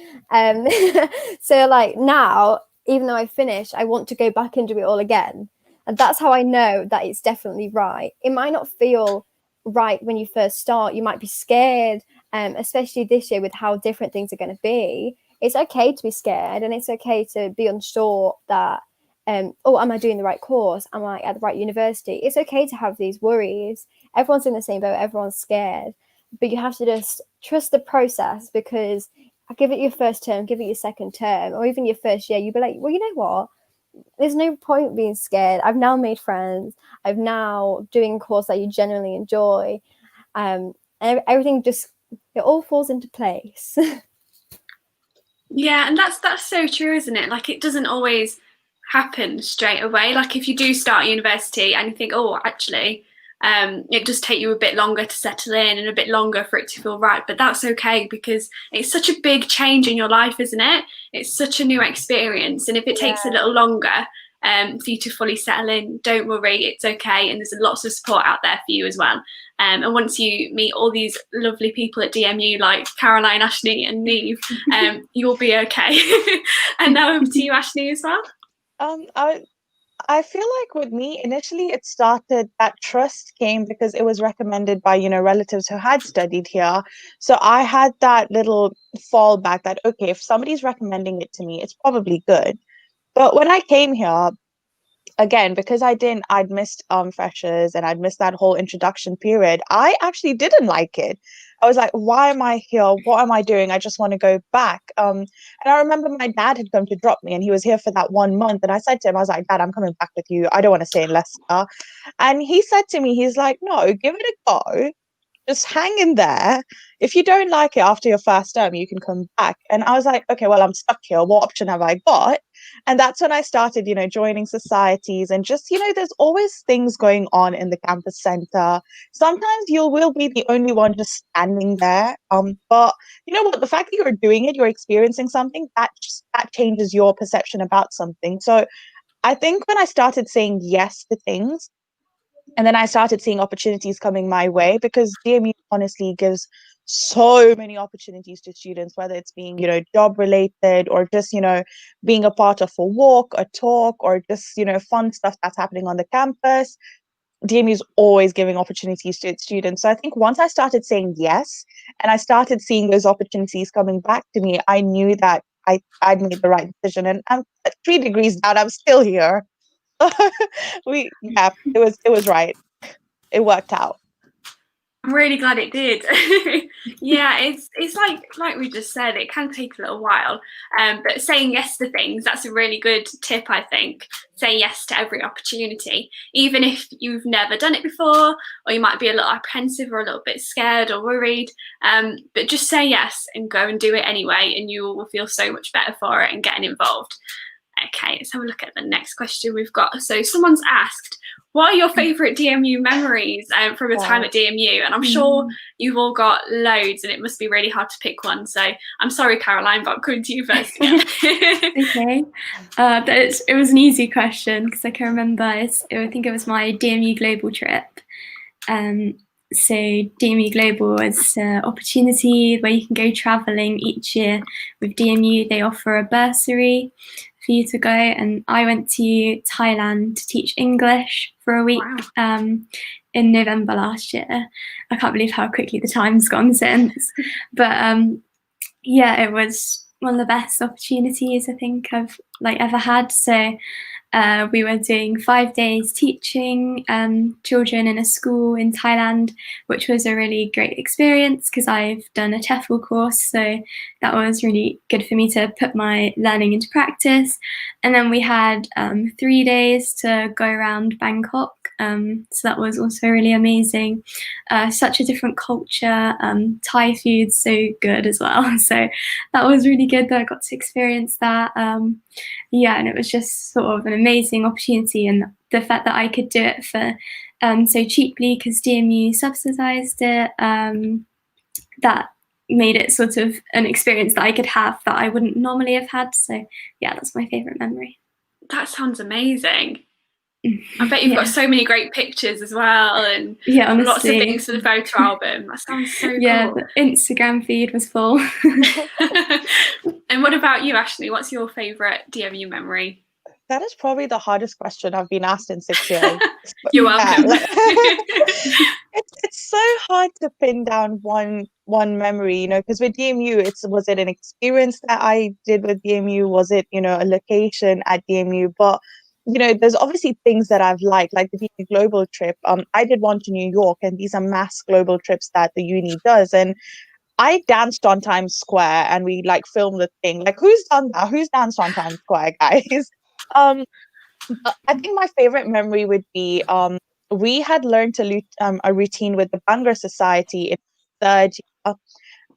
So now, even though I finished, I want to go back and do it all again, and that's how I know that it's definitely right. It might not feel right when you first start. You might be scared, especially this year with how different things are going to be. It's okay to be scared, and it's okay to be unsure that am I doing the right course? Am I at the right university? It's okay to have these worries. Everyone's in the same boat. Everyone's scared. But you have to just trust the process, because give it your first term, give it your second term, or even your first year. You'll be like, well, you know what? There's no point being scared. I've now made friends. I'm now doing a course that you genuinely enjoy. And everything it all falls into place. Yeah, and that's so true, isn't it? It doesn't always happen straight away. If you do start university and you think, oh, actually, it does take you a bit longer to settle in and a bit longer for it to feel right, but that's okay, because it's such a big change in your life, isn't it? It's such a new experience, and if it takes a little longer, for you to fully settle in. Don't worry, it's okay, and there's lots of support out there for you as well. And once you meet all these lovely people at DMU like Caroline, Ashley and Neve, you'll be okay. And now over to you, Ashley, as well. I feel like with me, initially it started, that trust came because it was recommended by, relatives who had studied here. So I had that little fallback that, okay, if somebody's recommending it to me, it's probably good. But when I came here, again, because I'd missed freshers and I'd missed that whole introduction period, I actually didn't like it. I was like, why am I here? What am I doing? I just want to go back. And I remember my dad had come to drop me and he was here for that 1 month. And I said to him, I was like, Dad, I'm coming back with you. I don't want to stay in Leicester. And he said to me, he's like, no, give it a go. Just hang in there. If you don't like it after your first term, you can come back. And I was like, okay, well, I'm stuck here. What option have I got? And that's when I started, joining societies and just, there's always things going on in the campus center. Sometimes you will be the only one just standing there. But you know what? The fact that you're doing it, you're experiencing something, that changes your perception about something. So I think when I started saying yes to things, and then I started seeing opportunities coming my way, because DMU honestly gives so many opportunities to students, whether it's being, job related or just, being a part of a walk, a talk, or just, fun stuff that's happening on the campus. DMU is always giving opportunities to its students. So I think once I started saying yes, and I started seeing those opportunities coming back to me, I knew that I'd made the right decision. And I'm 3 degrees down, I'm still here. It was right. It worked out. I'm really glad it did. Yeah, it's like we just said, it can take a little while. But saying yes to things, that's a really good tip, I think. Say yes to every opportunity, even if you've never done it before, or you might be a little apprehensive or a little bit scared or worried. But just say yes and go and do it anyway, and you will feel so much better for it and getting involved. Okay, let's have a look at the next question we've got. So someone's asked, what are your favourite DMU memories from your time at DMU? And I'm sure you've all got loads and it must be really hard to pick one. So I'm sorry, Caroline, but I'm coming to you first. Okay. It was an easy question because I can remember, I think it was my DMU Global trip. So DMU Global is an opportunity where you can go travelling each year with DMU. They offer a bursary for you to go, and I went to Thailand to teach English for a week. Wow. In November last year. I can't believe how quickly the time's gone since. But yeah, it was one of the best opportunities I think I've ever had. So we were doing 5 days teaching children in a school in Thailand, which was a really great experience because I've done a TEFL course, so that was really good for me to put my learning into practice. And then we had 3 days to go around Bangkok, so that was also really amazing. Such a different culture. Thai food's so good as well, so that was really good that I got to experience that. Yeah, and it was just sort of an amazing opportunity, and the fact that I could do it for so cheaply because DMU subsidised it, that made it sort of an experience that I could have that I wouldn't normally have had. So yeah, that's my favourite memory. That sounds amazing. I bet you've got so many great pictures as well, and lots of things for the photo album. That sounds so cool. Yeah, the Instagram feed was full. And what about you, Ashley? What's your favourite DMU memory? That is probably the hardest question I've been asked in 6 years. You're welcome. It's so hard to pin down one memory, because with DMU, was it an experience that I did with DMU? Was it, a location at DMU? But there's obviously things that I've liked, like the DMU Global trip. I did one to New York, and these are mass global trips that the uni does. And I danced on Times Square, and we filmed the thing. Who's done that? Who's danced on Times Square, guys? But I think my favorite memory would be we had learned to a routine with the Bhangra Society in 3rd year.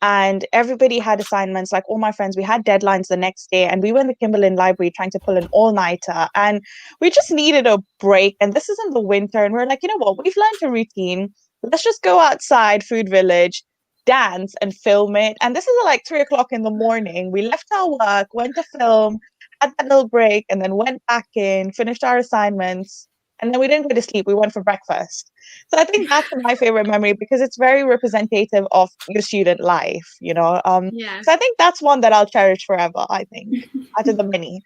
And everybody had assignments, all my friends, we had deadlines the next day, and we were in the Kimberlin Library trying to pull an all-nighter, and we just needed a break. And this is in the winter, and we're like, you know what, we've learned a routine. Let's just go outside Food Village, dance and film it. And this is at 3 o'clock in the morning. We left our work, went to film, had that little break and then went back in, finished our assignments, and then we didn't go to sleep. We went for breakfast. So I think that's my favorite memory because it's very representative of your student life, you know. Yeah. So I think that's one that I'll cherish forever, I think, out of the many.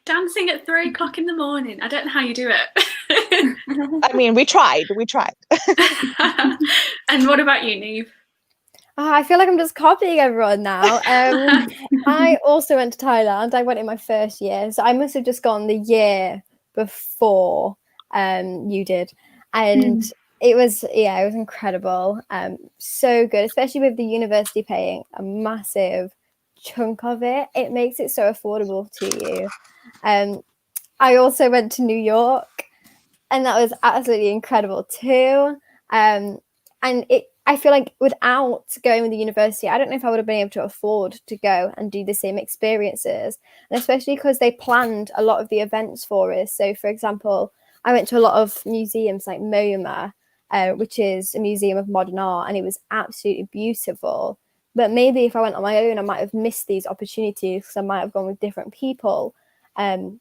Dancing at 3 o'clock in the morning. I don't know how you do it. I mean, we tried. And what about you, Neve? I feel like I'm just copying everyone now. I also went to Thailand. I went in my first year, so I must have just gone the year before you did, and it was incredible. So good, especially with the university paying a massive chunk of it. It makes it so affordable to you. I also went to New York, and that was absolutely incredible too. And I feel like without going with the university, I don't know if I would have been able to afford to go and do the same experiences. And especially because they planned a lot of the events for us. So, for example, I went to a lot of museums like MoMA, which is a museum of modern art, and it was absolutely beautiful. But maybe if I went on my own, I might have missed these opportunities because I might have gone with different people. And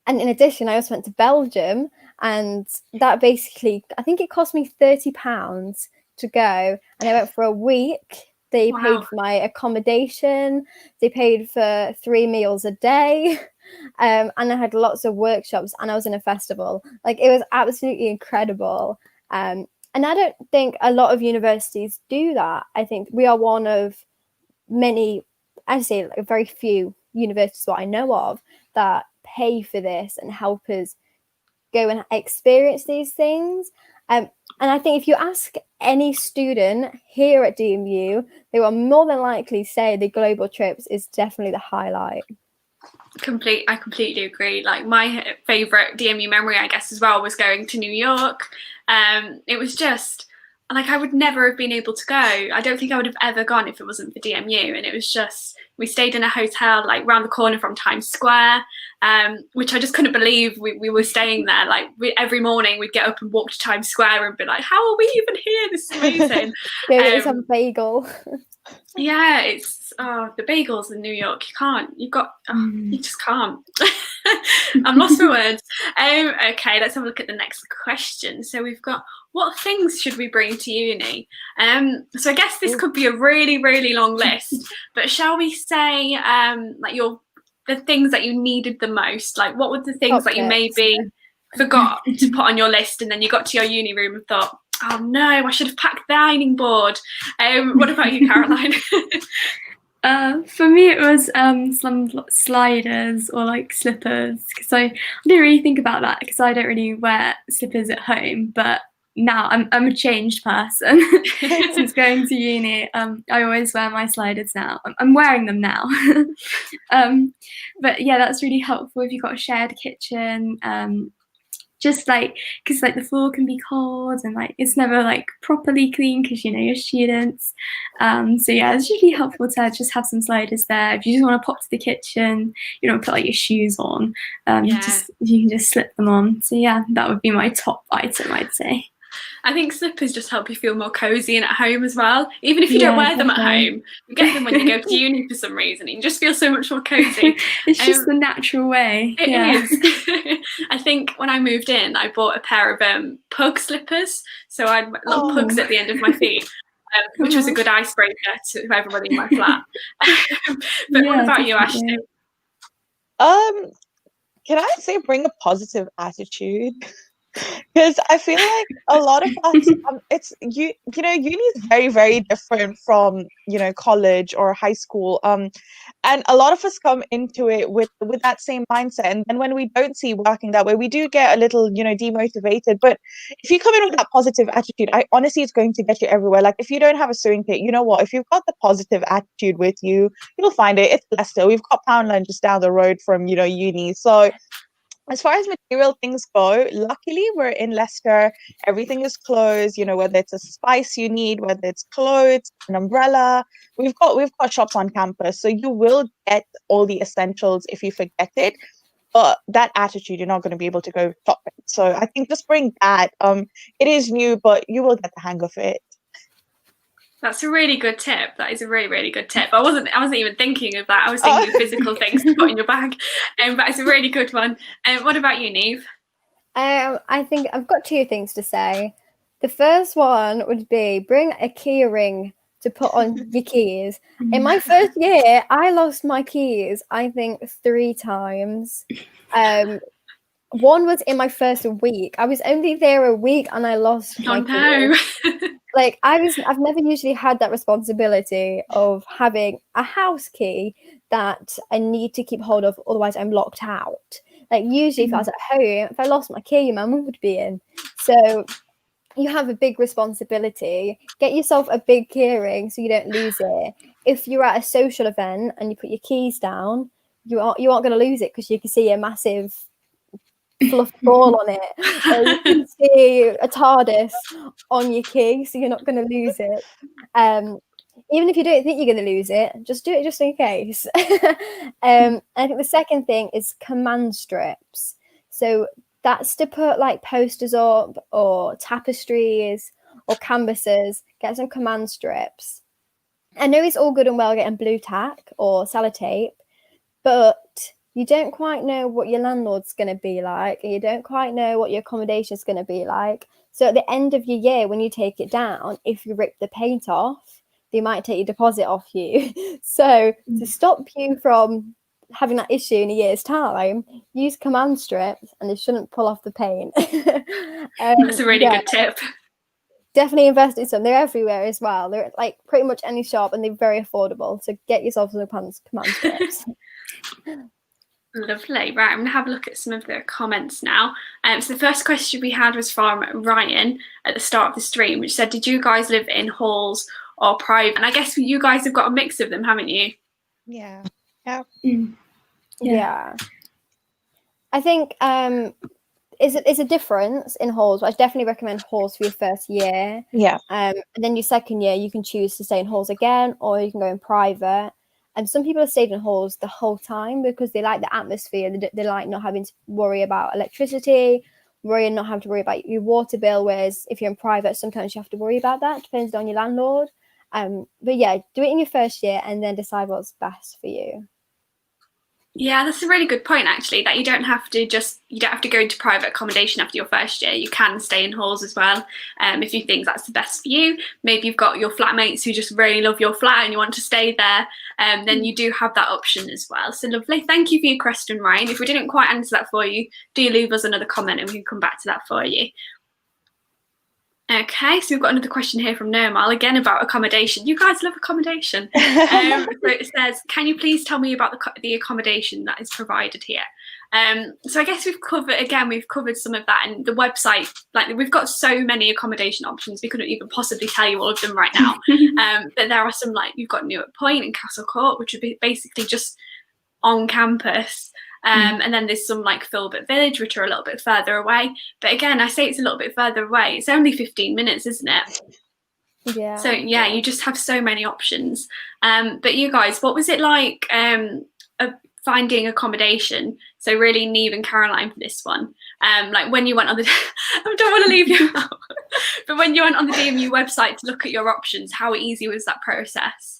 in addition, I also went to Belgium, and that basically, I think it cost me £30 to go, and I went for a week. They paid for my accommodation, they paid for 3 meals a day, and I had lots of workshops, and I was in a festival. Like, it was absolutely incredible. And I don't think a lot of universities do that. I think we are one of many, I say like very few universities what I know of that pay for this and help us go and experience these things. And I think if you ask any student here at DMU, they will more than likely say the global trips is definitely the highlight. I completely agree. Like, my favorite DMU memory, I guess, as well, was going to New York. It was just like, I would never have been able to go. I don't think I would have ever gone if it wasn't for DMU. And it was just, we stayed in a hotel like round the corner from Times Square, which I just couldn't believe we were staying there. Like, every morning we'd get up and walk to Times Square and be like, how are we even here? This is amazing. It's a bagel. Yeah, it's the bagels in New York. You just can't. I'm lost for words. Okay, let's have a look at the next question. So we've got, what things should we bring to uni? So I guess this could be a really, really long list, but shall we say like the things that you needed the most? Like, what were the things that you maybe forgot to put on your list, and then you got to your uni room and thought, oh no, I should have packed the ironing board. What about you, Caroline? For me, it was some sliders or like slippers, because I didn't really think about that because I don't really wear slippers at home. But now I'm a changed person since going to uni. I always wear my sliders now. I'm wearing them now. But yeah, that's really helpful if you've got a shared kitchen. Just like, because like the floor can be cold and like it's never like properly clean because you're students. So yeah, it's really helpful to just have some sliders there. If you just want to pop to the kitchen, you don't put like your shoes on. You can just slip them on. So yeah, that would be my top item, I'd say. I think slippers just help you feel more cozy and at home as well. Even if you don't wear them at home, you get them when you go to uni for some reason. You just feel so much more cozy. It's just the natural way. It is. I think when I moved in, I bought a pair of pug slippers. So I had little pugs at the end of my feet, which was a good icebreaker to everybody in my flat. But what about you, Ashley? Can I say bring a positive attitude? Because I feel like a lot of us, it's uni is very, very different from college or high school, and a lot of us come into it with that same mindset, and then when we don't see working that way, we do get a little demotivated. But if you come in with that positive attitude, I honestly, it's going to get you everywhere. Like, if you don't have a sewing kit, you know what? If you've got the positive attitude with you, you'll find it. It's Leicester. We've got Poundland just down the road from uni, so. As far as material things go, luckily we're in Leicester. Everything is closed, whether it's a spice you need, whether it's clothes, an umbrella. We've got shops on campus, so you will get all the essentials if you forget it. But that attitude, you're not going to be able to go shopping. So I think just bring that. It is new, but you will get the hang of it. That's a really good tip. That is a really, really good tip. I wasn't even thinking of that. I was thinking of physical things to put in your bag. But it's a really good one. What about you, Neve? I think I've got two things to say. The first one would be bring a key ring to put on your keys. In my first year, I lost my keys, I think 3 times. One was in my first week. I was only there a week and I lost my keys. Like I've never usually had that responsibility of having a house key that I need to keep hold of, otherwise I'm locked out. Like usually if I was at home, if I lost my key, my mum would be in. So you have a big responsibility. Get yourself a big key ring so you don't lose it. If you're at a social event and you put your keys down, you aren't going to lose it because you can see a massive fluff ball on it. Or you can see a TARDIS on your key, so you're not going to lose it. Even if you don't think you're going to lose it, just do it just in case. I think the second thing is command strips. So that's to put like posters up or tapestries or canvases. Get some command strips. I know it's all good and well getting blue tack or sellotape, but you don't quite know what your landlord's going to be like, and you don't quite know what your accommodation is going to be like. So at the end of your year, when you take it down, if you rip the paint off, they might take your deposit off you. So to stop you from having that issue in a year's time, use command strips and they shouldn't pull off the paint. That's a really good tip. Definitely invest in some. They're everywhere as well. They're at like pretty much any shop and they're very affordable. So get yourself some command strips. Lovely. Right, I'm going to have a look at some of the comments now. So the first question we had was from Ryan at the start of the stream, which said, did you guys live in halls or private? And I guess you guys have got a mix of them, haven't you? Yeah. Yeah. I think it's a difference in halls, but I definitely recommend halls for your first year. Yeah. And then your second year, you can choose to stay in halls again, or you can go in private. And some people have stayed in halls the whole time because they like the atmosphere. They like not having to worry about electricity, not having to worry about your water bill. Whereas if you're in private, sometimes you have to worry about that. Depends on your landlord. But yeah, do it in your first year and then decide what's best for you. Yeah, that's a really good point, actually, that you don't have to go into private accommodation after your first year. You can stay in halls as well, if you think that's the best for you. Maybe you've got your flatmates who just really love your flat and you want to stay there, then you do have that option as well. So lovely. Thank you for your question, Ryan. If we didn't quite answer that for you, do leave us another comment and we can come back to that for you. Okay, so we've got another question here from Nirmal, again about accommodation. You guys love accommodation. So it says, can you please tell me about the accommodation that is provided here? So I guess we've covered some of that, and the website, like we've got so many accommodation options, we couldn't even possibly tell you all of them right now. But there are some, like you've got Newark Point and Castle Court, which would be basically just on campus. And then there's some like Filbert Village, which are a little bit further away. But again, I say it's a little bit further away. It's only 15 minutes, isn't it? Yeah. So yeah, you just have so many options. But you guys, what was it like finding accommodation? So really, Neve and Caroline for this one. Like when you went on the, I don't want to leave you out. But when you went on the DMU website to look at your options, how easy was that process?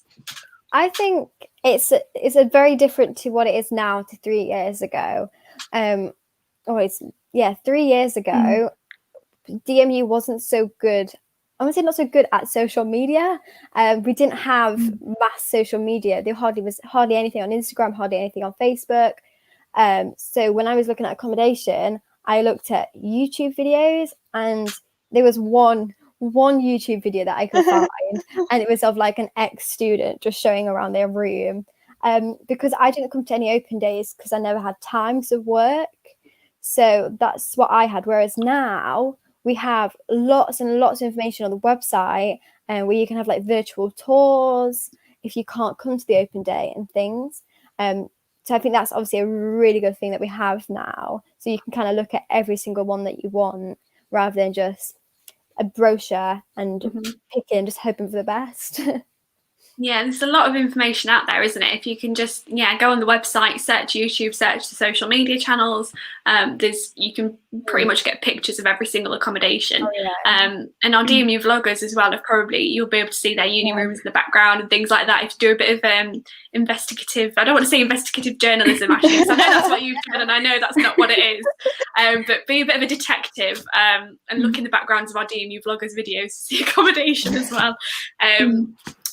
I think it's a very different to what it is now to 3 years ago. 3 years ago, DMU wasn't so good. I would say not so good at social media. We didn't have mass social media. There was hardly anything on Instagram, hardly anything on Facebook. So when I was looking at accommodation, I looked at YouTube videos, and there was one YouTube video that I could find, and it was of like an ex-student just showing around their room. Because I didn't come to any open days because I never had times of work. So that's what I had. Whereas now we have lots and lots of information on the website, and where you can have like virtual tours if you can't come to the open day and things. So I think that's obviously a really good thing that we have now. So you can kind of look at every single one that you want rather than just a brochure and picking and just hoping for the best. Yeah, there's a lot of information out there, isn't it? If you can just go on the website, search YouTube, search the social media channels. You can pretty much get pictures of every single accommodation. And our DMU vloggers as well you'll be able to see their uni rooms in the background and things like that. If you do a bit of investigative, I don't want to say investigative journalism actually, because I know that's what you've done and I know that's not what it is. But be a bit of a detective and look in the backgrounds of our DMU vloggers videos to see accommodation as well.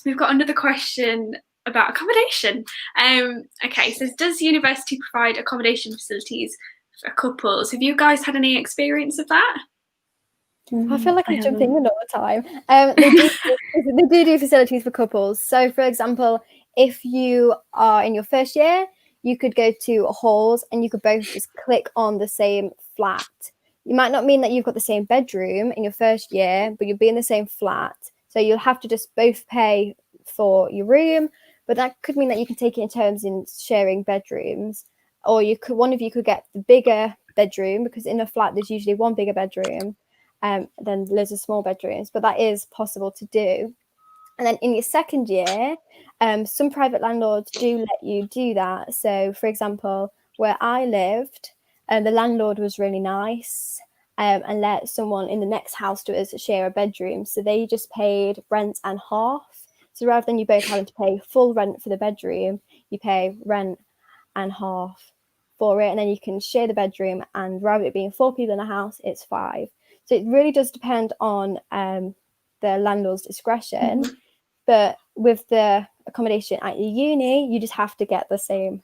We've got another question about accommodation. Okay, so does university provide accommodation facilities for couples? Have you guys had any experience of that? I feel like I'm jumping in all the time. They do facilities for couples. So, for example, if you are in your first year, you could go to halls and you could both just click on the same flat. It might not mean that you've got the same bedroom in your first year, but you'll be in the same flat. So you'll have to just both pay for your room, but that could mean that you can take it in terms in sharing bedrooms, or one of you could get the bigger bedroom, because in a flat there's usually one bigger bedroom, then loads of small bedrooms, but that is possible to do. And then in your second year, some private landlords do let you do that. So, for example, where I lived, the landlord was really nice. And let someone in the next house to us share a bedroom. So they just paid rent and half. So rather than you both having to pay full rent for the bedroom, you pay rent and half for it. And then you can share the bedroom. And rather it being 4 people in a house, it's 5. So it really does depend on the landlord's discretion. Mm-hmm. But with the accommodation at your uni, you just have to get the same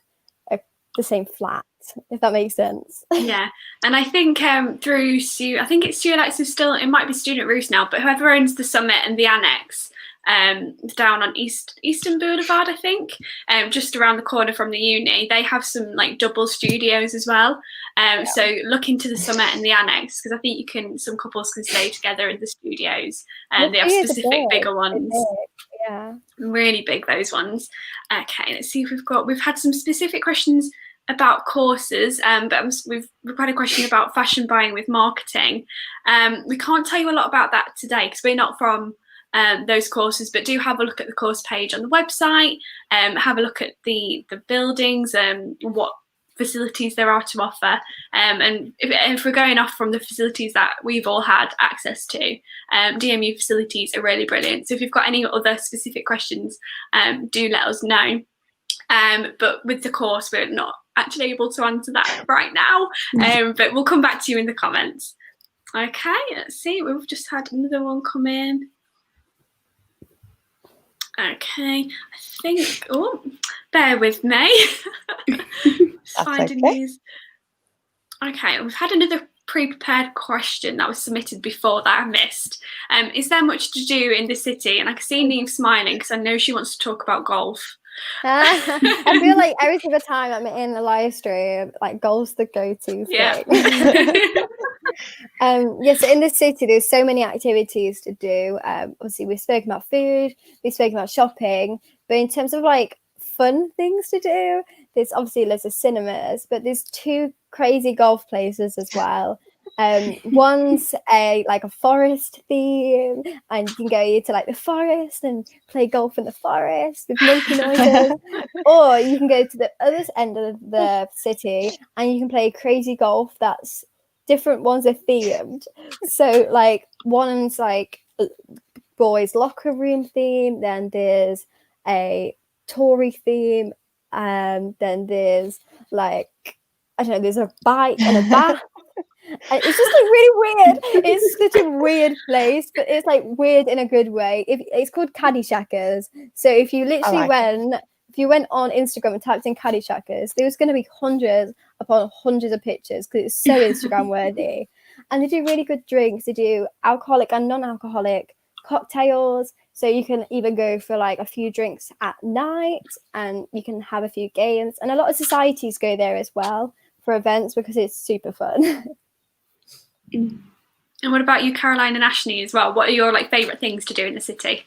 flat, if that makes sense. Yeah, and I think through I think it's Stuart still, it might be Student Roost now, but whoever owns the Summit and the Annex down on Eastern Boulevard, I think, just around the corner from the uni, they have some like double studios as well. So look into the Summit and the Annex, because I think some couples can stay together in the studios, and they have specific bigger ones. Yeah, really big, those ones. Okay, let's see if we've had some specific questions about courses, but we've had a question about fashion buying with marketing. We can't tell you a lot about that today because we're not from those courses, but do have a look at the course page on the website, have a look at the buildings and what facilities there are to offer, and if we're going off from the facilities that we've all had access to, DMU facilities are really brilliant. So if you've got any other specific questions, do let us know. But with the course, we're not actually able to answer that right now, but we'll come back to you in the comments. Okay, let's see, we've just had another one come in. Okay, I think, bear with me. Finding these. Okay, we've had another pre-prepared question that was submitted before that I missed. Is there much to do in the city? And I can see Neve smiling because I know she wants to talk about golf. I feel like every single time I'm in a live stream, like golf's the go-to thing. Yeah. So in the city, there's so many activities to do. Obviously, we've spoken about food, we've spoken about shopping, but in terms of like fun things to do, there's obviously loads of cinemas, but there's 2 crazy golf places as well. One's a forest theme, and you can go into like the forest and play golf in the forest with monkey noises, or you can go to the other end of the city and you can play crazy golf that's different. Ones are themed, so like one's like boys locker room theme, then there's a Tory theme, then there's like, I don't know, there's a bike and a bath. It's just like really weird. It's such a weird place, but it's like weird in a good way. It's called Caddyshackers. So if you literally if you went on Instagram and typed in Caddyshackers, there's going to be hundreds upon hundreds of pictures because it's so Instagram worthy. And they do really good drinks. They do alcoholic and non-alcoholic cocktails. So you can even go for like a few drinks at night, and you can have a few games. And a lot of societies go there as well for events because it's super fun. And what about you, Caroline and Ashley, as well? What are your like favourite things to do in the city?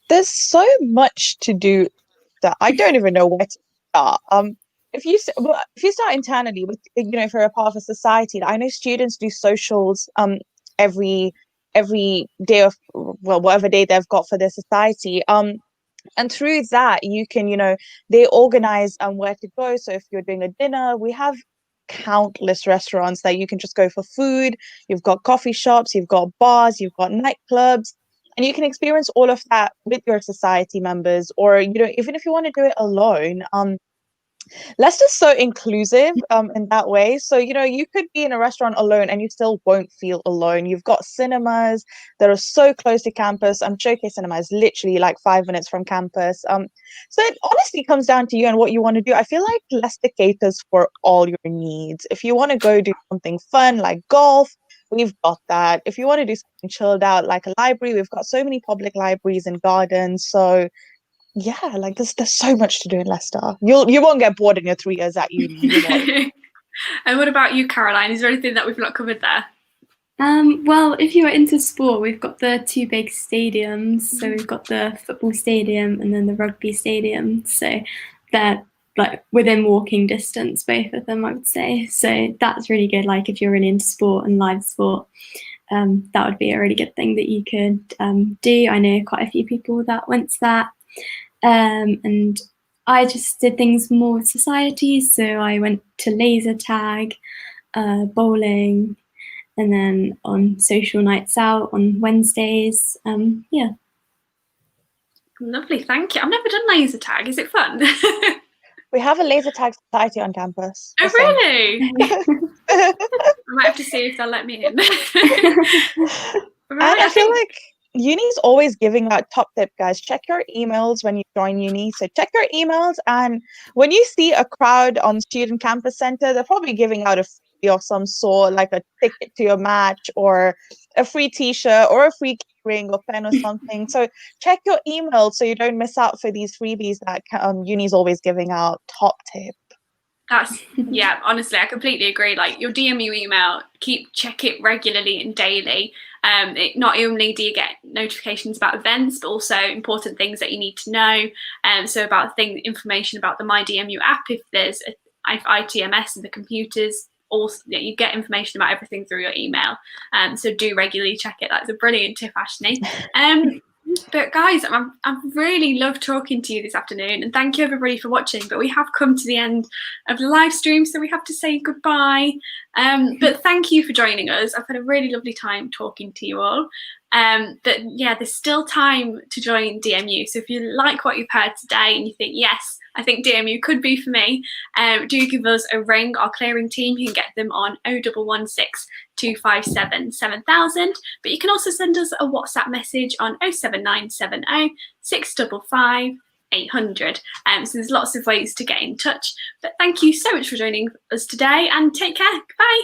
There's so much to do that I don't even know where to start. If you start internally with, if you're a part of a society, I know students do socials every every day of, well, whatever day they've got for their society. And through that, you can, they organize where to go. So if you're doing a dinner, we have countless restaurants that you can just go for food. You've got coffee shops, you've got bars, you've got nightclubs, and you can experience all of that with your society members. Or, even if you want to do it alone, Leicester's so inclusive in that way. So, you could be in a restaurant alone and you still won't feel alone. You've got cinemas that are so close to campus. Showcase Cinema is literally like 5 minutes from campus. So it honestly comes down to you and what you want to do. I feel like Leicester caters for all your needs. If you want to go do something fun like golf, we've got that. If you want to do something chilled out like a library, we've got so many public libraries and gardens. So yeah, like there's so much to do in Leicester. You won't get bored in your 3 years at uni. You won't. And what about you, Caroline? Is there anything that we've not covered there? Well, if you're into sport, we've got the 2 big stadiums. So we've got the football stadium and then the rugby stadium. So they're like within walking distance, both of them, I would say. So that's really good. Like if you're really into sport and live sport, that would be a really good thing that you could do. I know quite a few people that went to that. And I just did things more with society. So I went to laser tag, bowling, and then on social nights out on Wednesdays. Yeah. Lovely, thank you. I've never done laser tag. Is it fun? We have a laser tag society on campus. Oh, really? I might have to see if they'll let me in. And I feel like uni's always giving out top tip, guys. Check your emails when you join uni. So check your emails, and when you see a crowd on Student Campus Center, they're probably giving out a freebie of some sort, like a ticket to your match or a free t-shirt or a free ring or pen or something. So check your email so you don't miss out for these freebies that uni's always giving out. Top tip. Yeah, honestly, I completely agree. Like your DMU email, check it regularly and daily. Not only do you get notifications about events, but also important things that you need to know. So about information about the My DMU app, if there's ITMS in the computers, also you get information about everything through your email. So do regularly check it. That's a brilliant tip, Ashley. But guys, I've really loved talking to you this afternoon, and thank you everybody for watching. But we have come to the end of the live stream, so we have to say goodbye. But thank you for joining us. I've had a really lovely time talking to you all. But yeah, there's still time to join DMU. So if you like what you've heard today and you think, yes, I think DMU could be for me, do give us a ring. Our clearing team, you can get them on 0116 257 7000. But you can also send us a WhatsApp message on 07970 655 800. So there's lots of ways to get in touch. But thank you so much for joining us today, and take care. Bye.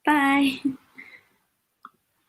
Bye.